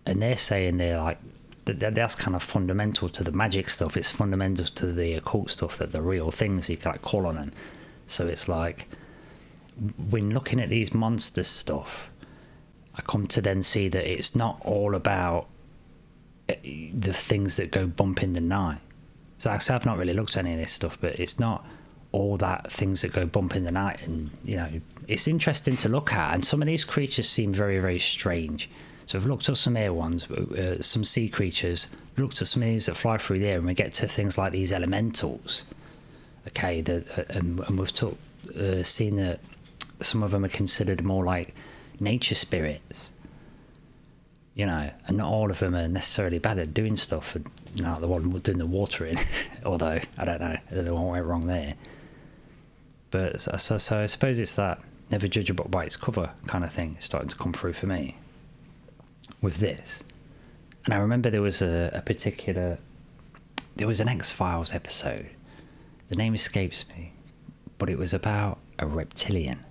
they're saying they're like, that's kind of fundamental to the magic stuff. It's fundamental to the occult stuff, that the real things you can like call on them. So it's like, when looking at these monster stuff, I come to then see that it's not all about the things that go bump in the night. So actually I've not really looked at any of this stuff, but it's not all that things that go bump in the night. And you know, it's interesting to look at, and some of these creatures seem very, very strange. So I've looked at some air ones, some sea creatures, looked at some of these that fly through the air, and we get to things like these elementals. Okay, and we've seen that some of them are considered more like nature spirits, you know, and not all of them are necessarily bad at doing stuff. And, you know, the one doing the watering, although I don't know what went wrong there. But so I suppose it's that never judge a book by its cover kind of thing. It's starting to come through for me with this. And I remember there was there was an X-Files episode. The name escapes me, but it was about a reptilian.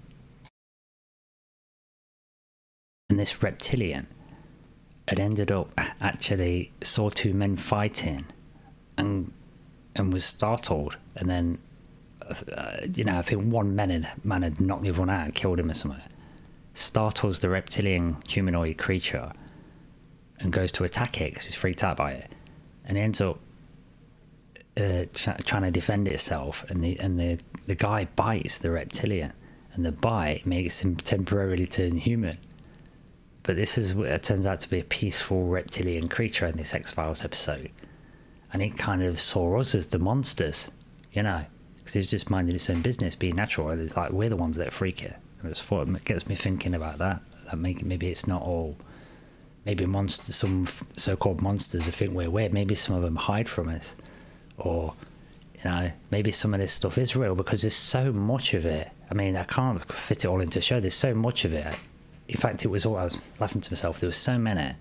And this reptilian had ended up actually saw 2 men fighting and was startled. And then, you know, I think one man had knocked the other one out and killed him or something. Startles the reptilian humanoid creature and goes to attack it because he's freaked out by it. And he ends up trying to defend itself, and the guy bites the reptilian, and the bite makes him temporarily turn human. But this is what it turns out to be, a peaceful reptilian creature in this X-Files episode, and it kind of saw us as the monsters, you know, because it's just minding its own business, being natural. And it's like we're the ones that freak it. And it's what it gets me thinking about that. Maybe it's not all. Maybe monsters, some so-called monsters, I think we're weird. Maybe some of them hide from us. Or, you know, maybe some of this stuff is real, because there's so much of it. I mean, I can't fit it all into a show. There's so much of it. In fact, it was all, I was laughing to myself. There was so many.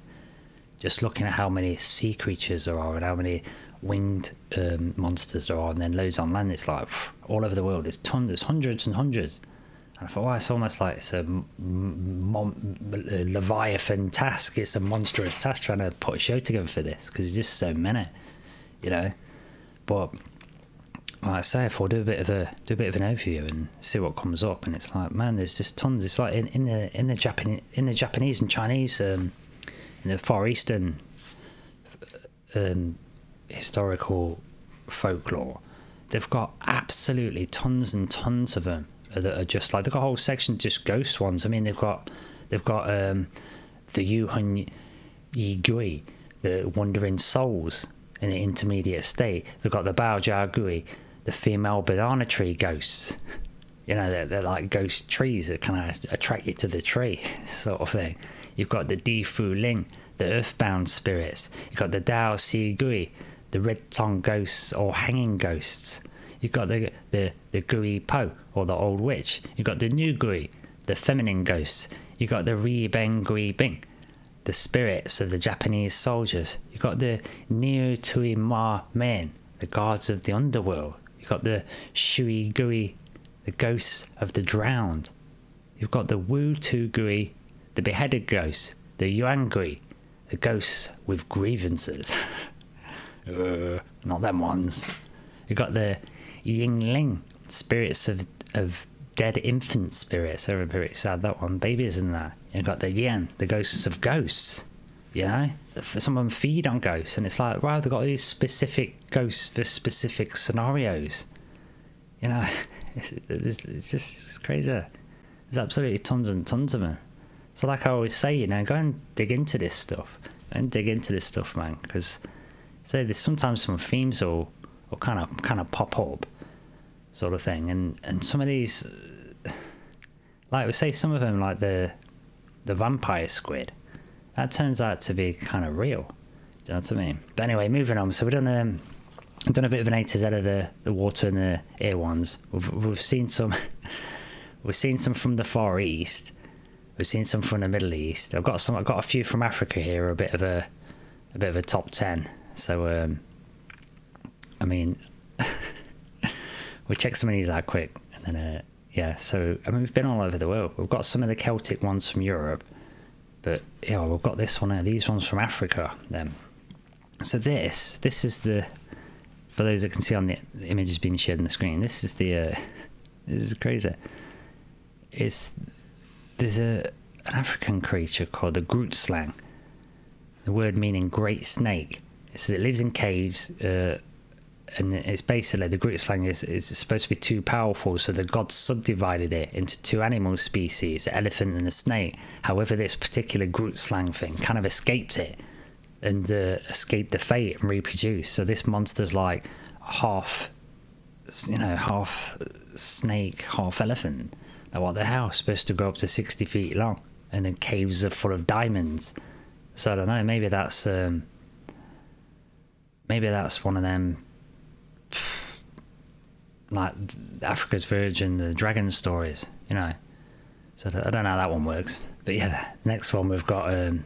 Just looking at how many sea creatures there are and how many winged monsters there are, and then loads on land. It's like all over the world. There's tons. There's hundreds and hundreds. And I thought, wow, it's almost like it's a Leviathan task. It's a monstrous task trying to put a show together for this, because there's just so many, you know. But like I say, if I'll do a bit of an overview and see what comes up, and it's like, man, there's just tons. It's like in the Japanese and Chinese, in the Far Eastern historical folklore, they've got absolutely tons and tons of them that are just like, they've got a whole section just ghost ones. I mean, they've got the Yuhun Yi, the wandering souls in the intermediate state. They've got the Bao Jia Gui, the female banana tree ghosts. You know, they're like ghost trees that kind of attract you to the tree, sort of thing. You've got the Di Fu Ling, the earthbound spirits. You've got the Dao Si Gui, the red-tongued ghosts or hanging ghosts. You've got the Gui Po, or the old witch. You've got the new Gui, the feminine ghosts. You've got the Ri Ben Gui Bing, the spirits of the Japanese soldiers. You've got the Neo Tui Ma Men, the guards of the underworld. You've got the Shui Gui, the ghosts of the drowned. You've got the Wu Tu Gui, the beheaded ghosts. The Yuan Gui, the ghosts with grievances. Not them ones. You've got the Yingling, spirits of dead infant spirits. They're very sad, that one. Babies in that. You've got the Yan, the ghosts of ghosts. You know? Some of them feed on ghosts, and it's like, wow, they've got these specific ghosts for specific scenarios. You know? It's just crazy. There's absolutely tons and tons of them. So like I always say, you know, go and dig into this stuff. Go and dig into this stuff, man, because there's sometimes some themes will kind of pop up, sort of thing, and some of these, like we say, some of them, like the vampire squid, that turns out to be kind of real. Do you know what I mean? But anyway, moving on. So we've done a bit of an A to Z of the water and the air ones. We've seen some from the Far East. We've seen some from the Middle East. I've got a few from Africa here. A bit of a top 10. So I mean, we'll check some of these out quick, and then yeah. So I mean, we've been all over the world. We've got some of the Celtic ones from Europe, but yeah, we've got this one. These ones from Africa. Then, so this is the, for those that can see on the images being shared on the screen. This is the this is crazy. There's an African creature called the Grootslang. The word meaning great snake. It says it lives in caves, and it's basically, the Grootslang is supposed to be too powerful, so the gods subdivided it into two animal species, the elephant and the snake. However, this particular Grootslang thing kind of escaped it, and escaped the fate and reproduced. So this monster's like half snake, half elephant. Now what the hell? Supposed to grow up to 60 feet long, and the caves are full of diamonds. So I don't know, maybe that's one of them, like Africa's Virgin, the dragon stories, you know. So I don't know how that one works, but yeah. Next one we've got the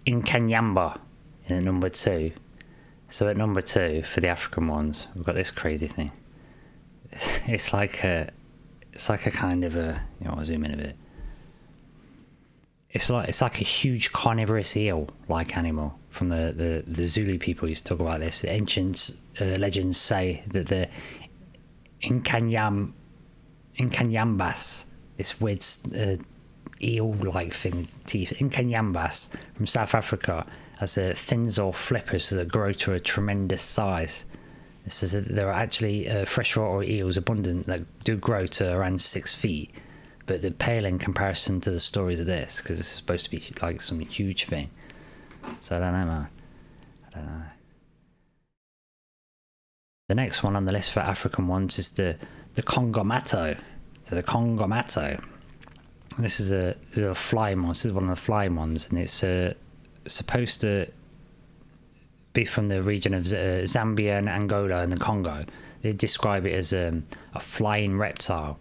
Inkanyamba in at number 2. So at number 2 for the African ones, we've got this crazy thing. It's like a kind of a, you know, I'll zoom in a bit. It's like a huge carnivorous eel-like animal. From the Zulu people used to talk about this. The ancient legends say that the Inkanyambas, this weird eel-like thing, teeth, Inkanyambas from South Africa, has fins or flippers that grow to a tremendous size. It says that there are actually freshwater eels abundant that do grow to around 6 feet, but they're pale in comparison to the stories of this, because it's supposed to be like some huge thing. So I don't know, man. I don't know. The next one on the list for African ones is the Congo Mato. So the Congo Mato. This is a fly monster. This is one of the fly ones, and it's supposed to be from the region of Zambia and Angola and the Congo. They describe it as a flying reptile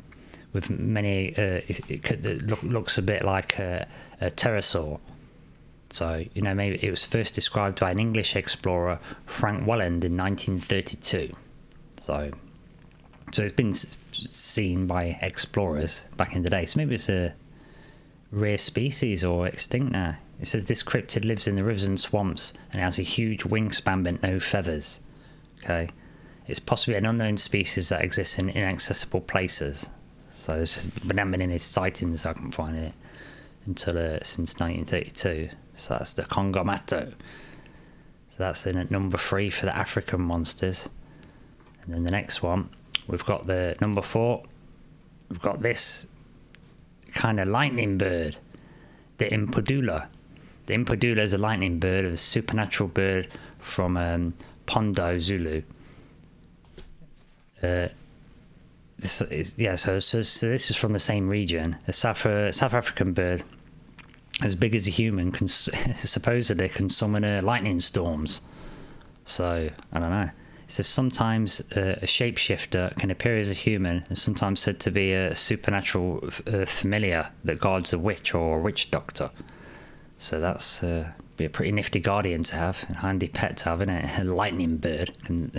with many. It looks a bit like a pterosaur. So, you know, maybe it was first described by an English explorer, Frank Welland, in 1932. So it's been seen by explorers back in the day. So maybe it's a rare species or extinct now. It says this cryptid lives in the rivers and swamps and has a huge wingspan but no feathers. Okay, it's possibly an unknown species that exists in inaccessible places. So there's been any sightings, I can find it, until since 1932. So that's the Congo Mato. So that's in at number 3 for the African monsters. And then the next one, we've got the number 4. We've got this kind of lightning bird, the Impodula. The Impodula is a lightning bird, a supernatural bird from Pondo, Zulu. So this is from the same region, a South African bird. as big as a human, can supposedly can summon lightning storms. So I don't know. It says sometimes a shapeshifter can appear as a human, and sometimes said to be a supernatural familiar that guards a witch or a witch doctor. So that's be a pretty nifty guardian to have, a handy pet to have, isn't it? A lightning bird can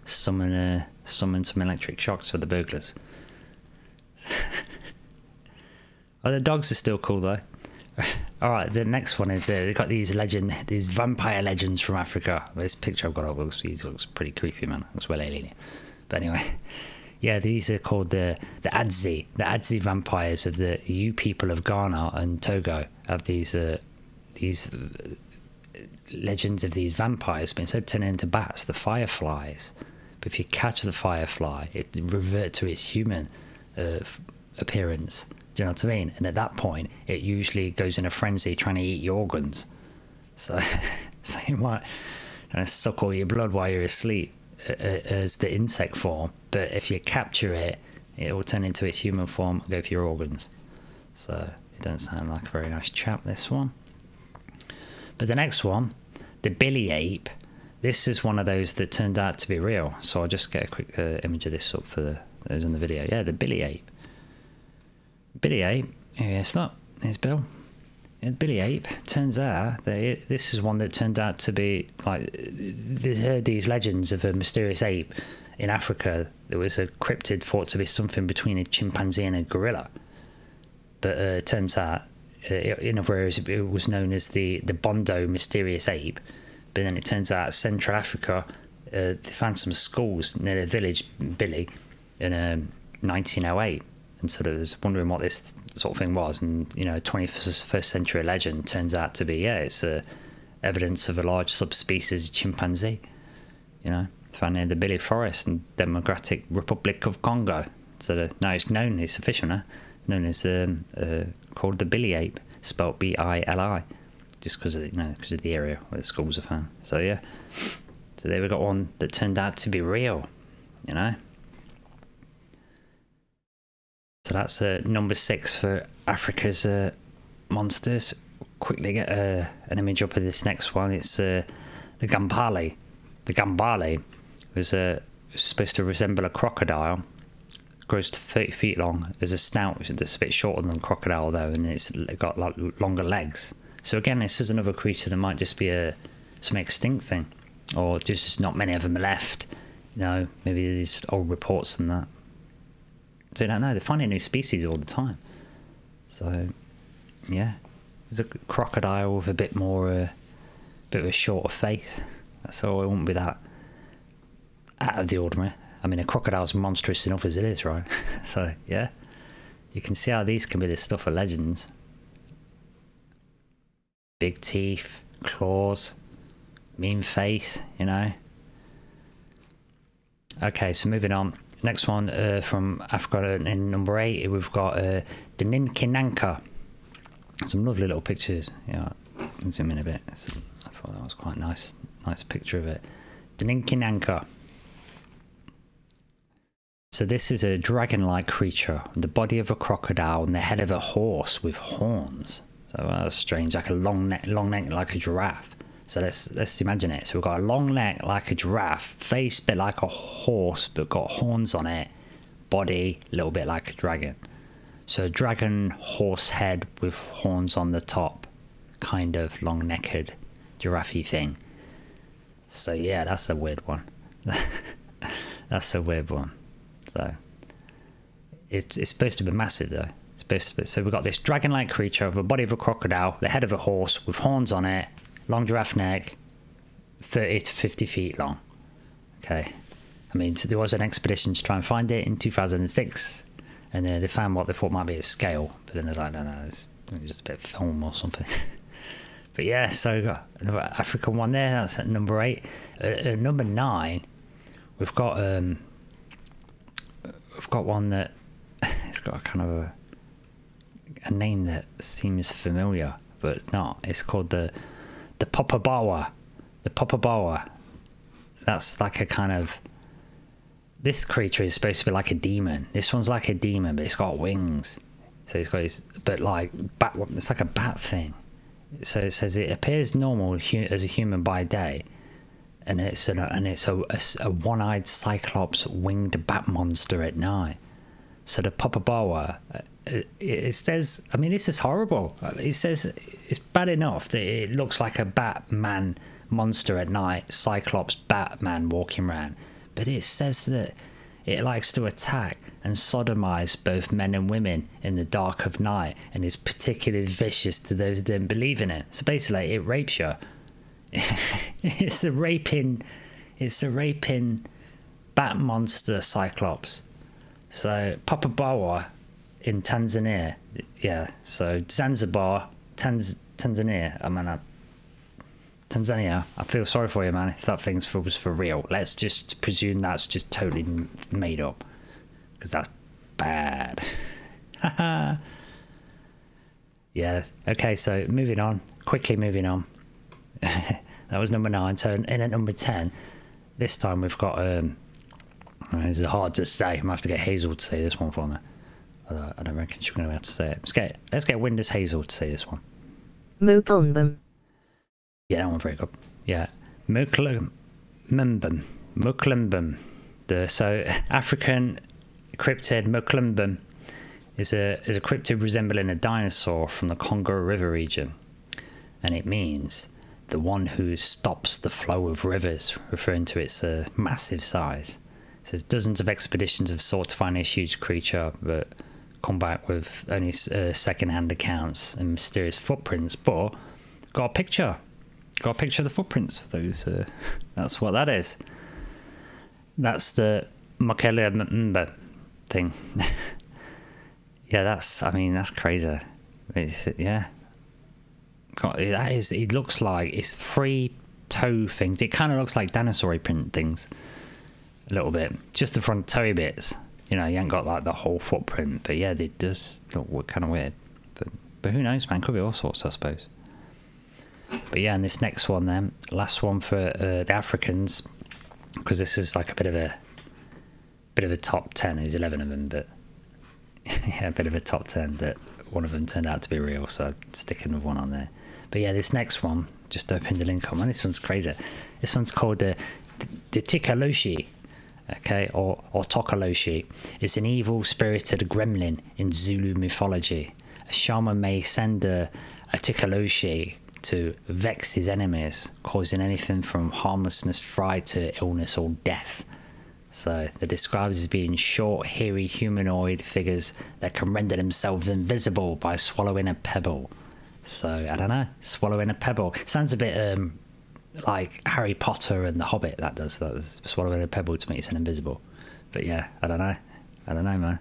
summon some electric shocks for the burglars. Oh, the dogs are still cool though. All right, the next one is they've got these vampire legends from Africa. This picture I've got up looks pretty creepy, man. Looks well alien. But anyway, yeah, these are called the Adzi vampires of the U people of Ghana and Togo. Have these legends of these vampires, but instead of turning into bats, the fireflies. But if you catch the firefly, it reverts to its human appearance. Do you know what I mean? And at that point, it usually goes in a frenzy trying to eat your organs. So you might suck all your blood while you're asleep as the insect form. But if you capture it, it will turn into its human form and go for your organs. So it doesn't sound like a very nice chap, this one. But the next one, the billy ape, this is one of those that turned out to be real. So I'll just get a quick image of this up for those in the video. Yeah, the billy ape. Billy ape, it's not, it's Bill. Billy ape, turns out that this is one that turned out to be, like, they heard these legends of a mysterious ape in Africa. There was a cryptid thought to be something between a chimpanzee and a gorilla. But it turns out, in other areas, it was known as the Bondo mysterious ape. But then it turns out Central Africa, they found some skulls near the village Billy in 1908. And sort of was wondering what this sort of thing was, and 21st century legend turns out to be, yeah, it's evidence of a large subspecies chimpanzee, found in the Billy Forest in Democratic Republic of Congo. So now it's official now, known as called the Billy ape, spelled B-I-L-I, just because of the area where the skulls are found. So yeah, so there we got one that turned out to be real, So that's number 6 for Africa's monsters. Quickly get an image up of this next one. It's the Gambale. The Gambale was supposed to resemble a crocodile. It grows to 30 feet long. There's a snout that's a bit shorter than a crocodile though, and it's got like longer legs. So again, this is another creature that might just be some extinct thing, or just not many of them left. Maybe these old reports and that. So you don't know, they're finding new species all the time. So, yeah. There's a crocodile with a bit of a shorter face. That's all, it wouldn't be that out of the ordinary. I mean, a crocodile's monstrous enough as it is, right? So, yeah. You can see how these can be the stuff of legends. Big teeth, claws, mean face, Okay, so moving on. Next one from Africa in number 8, we've got the Ninky Nanka. Some lovely little pictures. Yeah, I'll zoom in a bit. So I thought that was quite nice picture of it. The Ninky Nanka. So this is a dragon-like creature, the body of a crocodile and the head of a horse with horns. So that's strange, like a long neck like a giraffe. So let's imagine it. So we've got a long neck like a giraffe, face a bit like a horse but got horns on it, body a little bit like a dragon. So a dragon horse head with horns on the top, kind of long-necked giraffe thing. So yeah, that's a weird one. That's a weird one. So it's supposed to be massive though. It's supposed to be. So we've got this dragon-like creature with the body of a crocodile, the head of a horse with horns on it, long giraffe neck, 30 to 50 feet long. Okay. I mean, so there was an expedition to try and find it in 2006, and they found what they thought might be a scale, but then there's like, no, it's just a bit of film or something. But yeah, so we've got another African one there. That's at number 8. At number 9, we've got one that it's got a kind of a name that seems familiar, but not. It's called the Popobawa. The Popobawa. That's like a kind of... This creature is supposed to be like a demon. This one's like a demon, but it's got wings. So it's got his... But like... Bat, it's like a bat thing. So it says it appears normal as a human by day, and it's a one-eyed cyclops winged bat monster at night. So the Papabawa, it says, I mean, this is horrible. It says it's bad enough that it looks like a Batman monster at night, cyclops Batman walking around, but it says that it likes to attack and sodomize both men and women in the dark of night, and is particularly vicious to those who don't believe in it. So basically, it rapes you. It's a raping bat monster cyclops. So Papabawa in Tanzania, yeah. So Zanzibar, Tanzania. I mean, Tanzania. I feel sorry for you, man. If that thing was for real, let's just presume that's just totally made up, because that's bad. Yeah. Okay. So moving on. Quickly moving on. That was number 9. So in at number 10, this time we've got. It's hard to say. I might have to get Hazel to say this one for me. I don't reckon she's going to be able to say it. Let's get Windows Hazel to say this one. Muklumbun. Yeah, that one very good. Yeah, Muklumbun. So African cryptid Muklumbun is a cryptid resembling a dinosaur from the Congo River region, and it means the one who stops the flow of rivers, referring to its massive size. It says dozens of expeditions have sought to find this huge creature, but come back with only second-hand accounts and mysterious footprints. But got a picture of the footprints for those. That's what that is. That's the Muklumbun thing. Yeah, that's crazy. Yeah. That is. It looks like it's 3 toe things. It kind of looks like dinosaur print things. A little bit, just the front toe bits. You know, you ain't got like the whole footprint, but yeah, it does look kind of weird. But who knows, man? Could be all sorts, I suppose. But yeah, and this next one, then, last one for the Africans, because this is like a bit of a top 10. There's 11 of them, but yeah, a bit of a top 10. But one of them turned out to be real, so I'm sticking with one on there. But yeah, this next one, just opened the link on, man. This one's crazy. This one's called the Tikaloshi. Okay, or Tokaloshi. It's an evil-spirited gremlin in Zulu mythology. A shaman may send a Tikaloshi to vex his enemies, causing anything from harmlessness, fright to illness or death. So they're described as being short, hairy humanoid figures that can render themselves invisible by swallowing a pebble. So I don't know, swallowing a pebble sounds a bit like Harry Potter and the Hobbit. That does swallowing a pebble to make yourself invisible. But yeah, I don't know, man.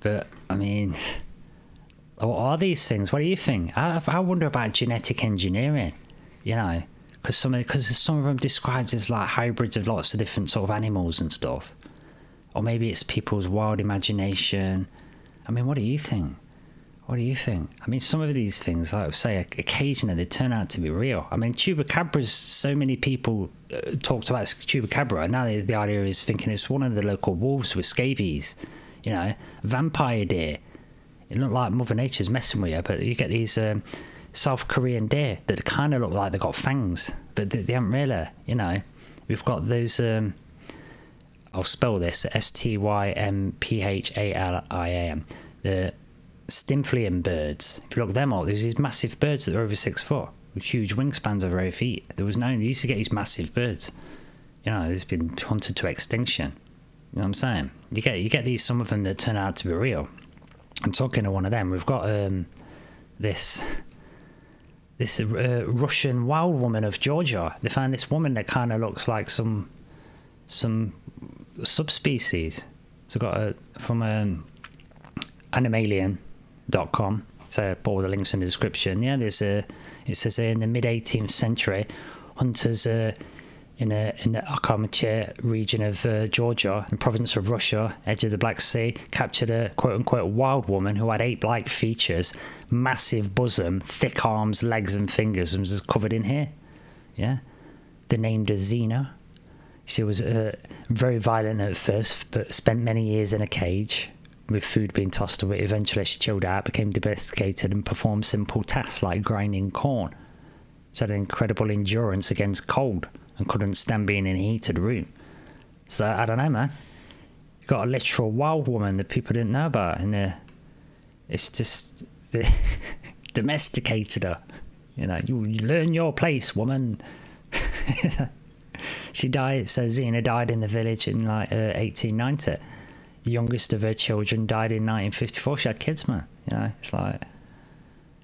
But I mean, what are these things? What do you think? I wonder about genetic engineering, you know, because some of them described as like hybrids of lots of different sort of animals and stuff, or maybe it's people's wild imagination. I mean, what do you think? What do you think? I mean, some of these things, like I would say, occasionally they turn out to be real. I mean, chupacabras, so many people talked about chupacabra, and now the idea is thinking it's one of the local wolves with scabies. You know, vampire deer. It looked like Mother Nature's messing with you, but you get these South Korean deer that kind of look like they've got fangs, but they haven't really, you know. We've got those, I'll spell this, Stymphallium, the Stymphalian birds. If you look at them all, there's these massive birds that are over 6 foot with huge wingspans over 8 feet. They used to get these massive birds. You know, it's been hunted to extinction. You know what I'm saying? You get these, some of them that turn out to be real. I'm talking to one of them. We've got this Russian wild woman of Georgia. They found this woman that kind of looks like some subspecies. So got from Animalian.com. So put all the links in the description. Yeah, it says in the mid 18th century, hunters in the Akhamate region of Georgia, the province of Russia, edge of the Black Sea, captured a quote-unquote wild woman who had ape-like features, massive bosom, thick arms, legs and fingers, and was covered in hair. Yeah. They named her Zana. She was very violent at first, but spent many years in a cage. with food being tossed away. Eventually she chilled out, became domesticated, and performed simple tasks like grinding corn. She had an incredible endurance against cold and couldn't stand being in a heated room. So I don't know, man. You've got a literal wild woman that people didn't know about, and it's just domesticated her. You know, you learn your place, woman. She died. So Zana died in the village in like 1890. The youngest of her children died in 1954. She had kids, man. You know, it's like,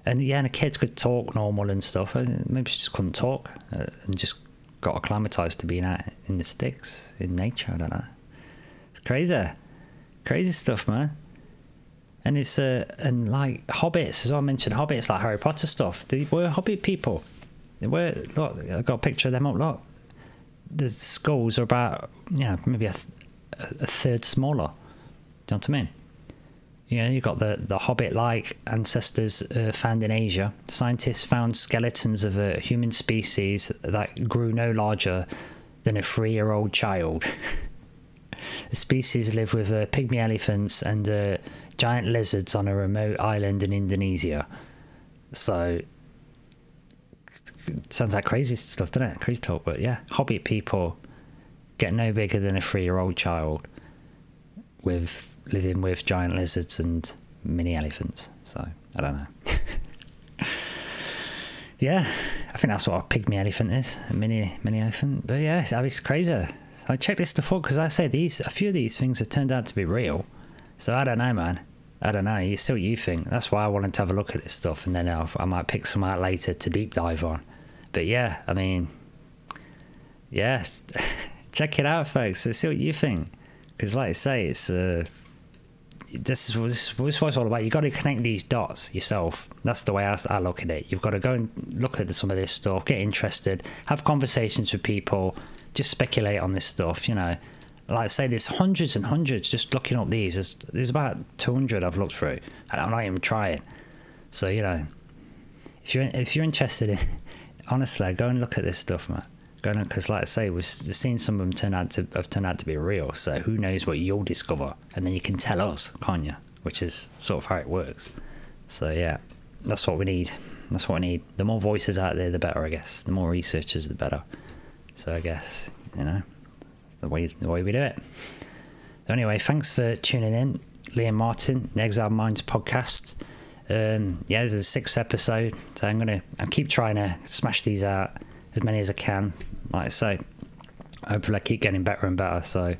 and yeah, and the kids could talk normal and stuff. Maybe she just couldn't talk and just got acclimatized to being out in the sticks in nature. I don't know. It's crazy stuff, man. And it's and like hobbits, as I mentioned, hobbits like Harry Potter stuff. They were hobbit people. They were. Look, I got a picture of them up. Look, the skulls are about, you know, maybe a third smaller. Do you know what I mean? You know, you've got the hobbit-like ancestors found in Asia. Scientists found skeletons of a human species that grew no larger than a 3-year-old child. The species live with pygmy elephants and giant lizards on a remote island in Indonesia. So, it sounds like crazy stuff, doesn't it? Crazy talk, but yeah, hobbit people get no bigger than a 3-year-old child with living with giant lizards and mini elephants. So I don't know. Yeah, I think that's what a pygmy elephant is, a mini elephant. But yeah, it's crazy. I checked this stuff up because I say a few of these things have turned out to be real. So I don't know, man. I don't know. You see what you think. That's why I wanted to have a look at this stuff, and then I might pick some out later to deep dive on. But yeah, I mean, yes, check it out, folks. Let's see what you think. Because like I say, it's this is what it's all about. You've got to connect these dots yourself. That's the way I look at it. You've got to go and look at some of this stuff, get interested, have conversations with people, just speculate on this stuff, you know. Like I say, there's hundreds and hundreds just looking up these. There's about 200 I've looked through, and I'm not even trying. So, you know, if you're interested in, honestly, go and look at this stuff, man. Go on, because like I say, we've seen some of them have turned out to be real. So who knows what you'll discover, and then you can tell us, can't you? Which is sort of how it works. So yeah, that's what we need. That's what I need. The more voices out there, the better, I guess. The more researchers, the better. So I guess, you know, the way we do it. Anyway, thanks for tuning in, Liam Martin, the Exiled Minds podcast. Yeah, this is the 6th episode, so I'll keep trying to smash these out, as many as I can. Like I say, hopefully I keep getting better and better, so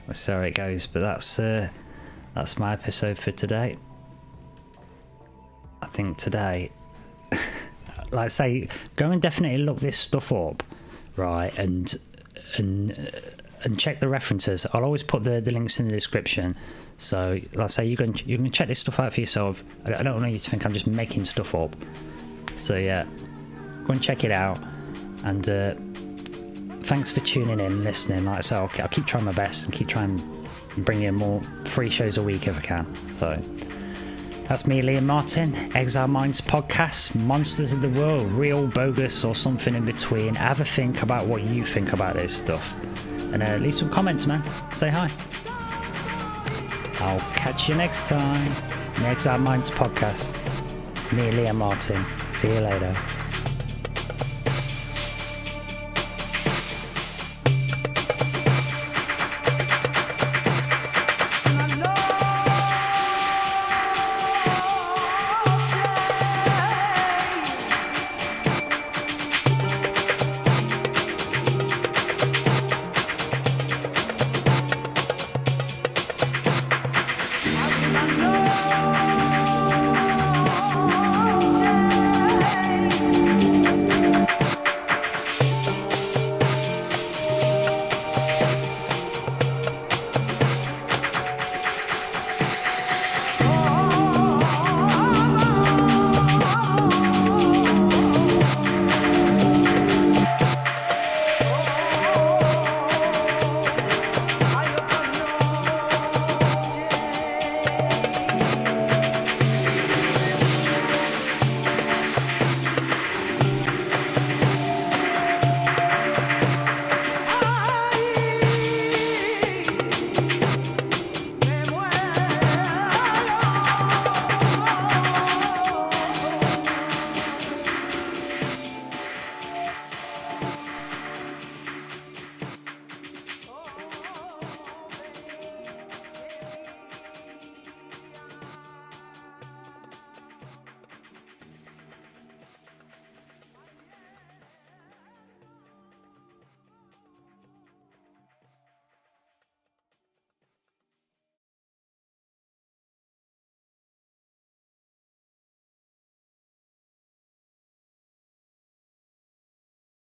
we'll see how it goes. But that's my episode for today. I think today, like I say, go and definitely look this stuff up, right, and check the references. I'll always put the links in the description. So, like I say, you can check this stuff out for yourself. I don't want you to think I'm just making stuff up. So yeah, go and check it out. And thanks for tuning in and listening. Like I say, I'll keep trying my best and keep trying to bring you more free shows a week if I can. So that's me, Liam Martin, Exiled Minds podcast, Monsters of the World, real, bogus, or something in between. Have a think about what you think about this stuff. And leave some comments, man. Say hi. I'll catch you next time. The Exiled Minds podcast. Me, Liam Martin. See you later.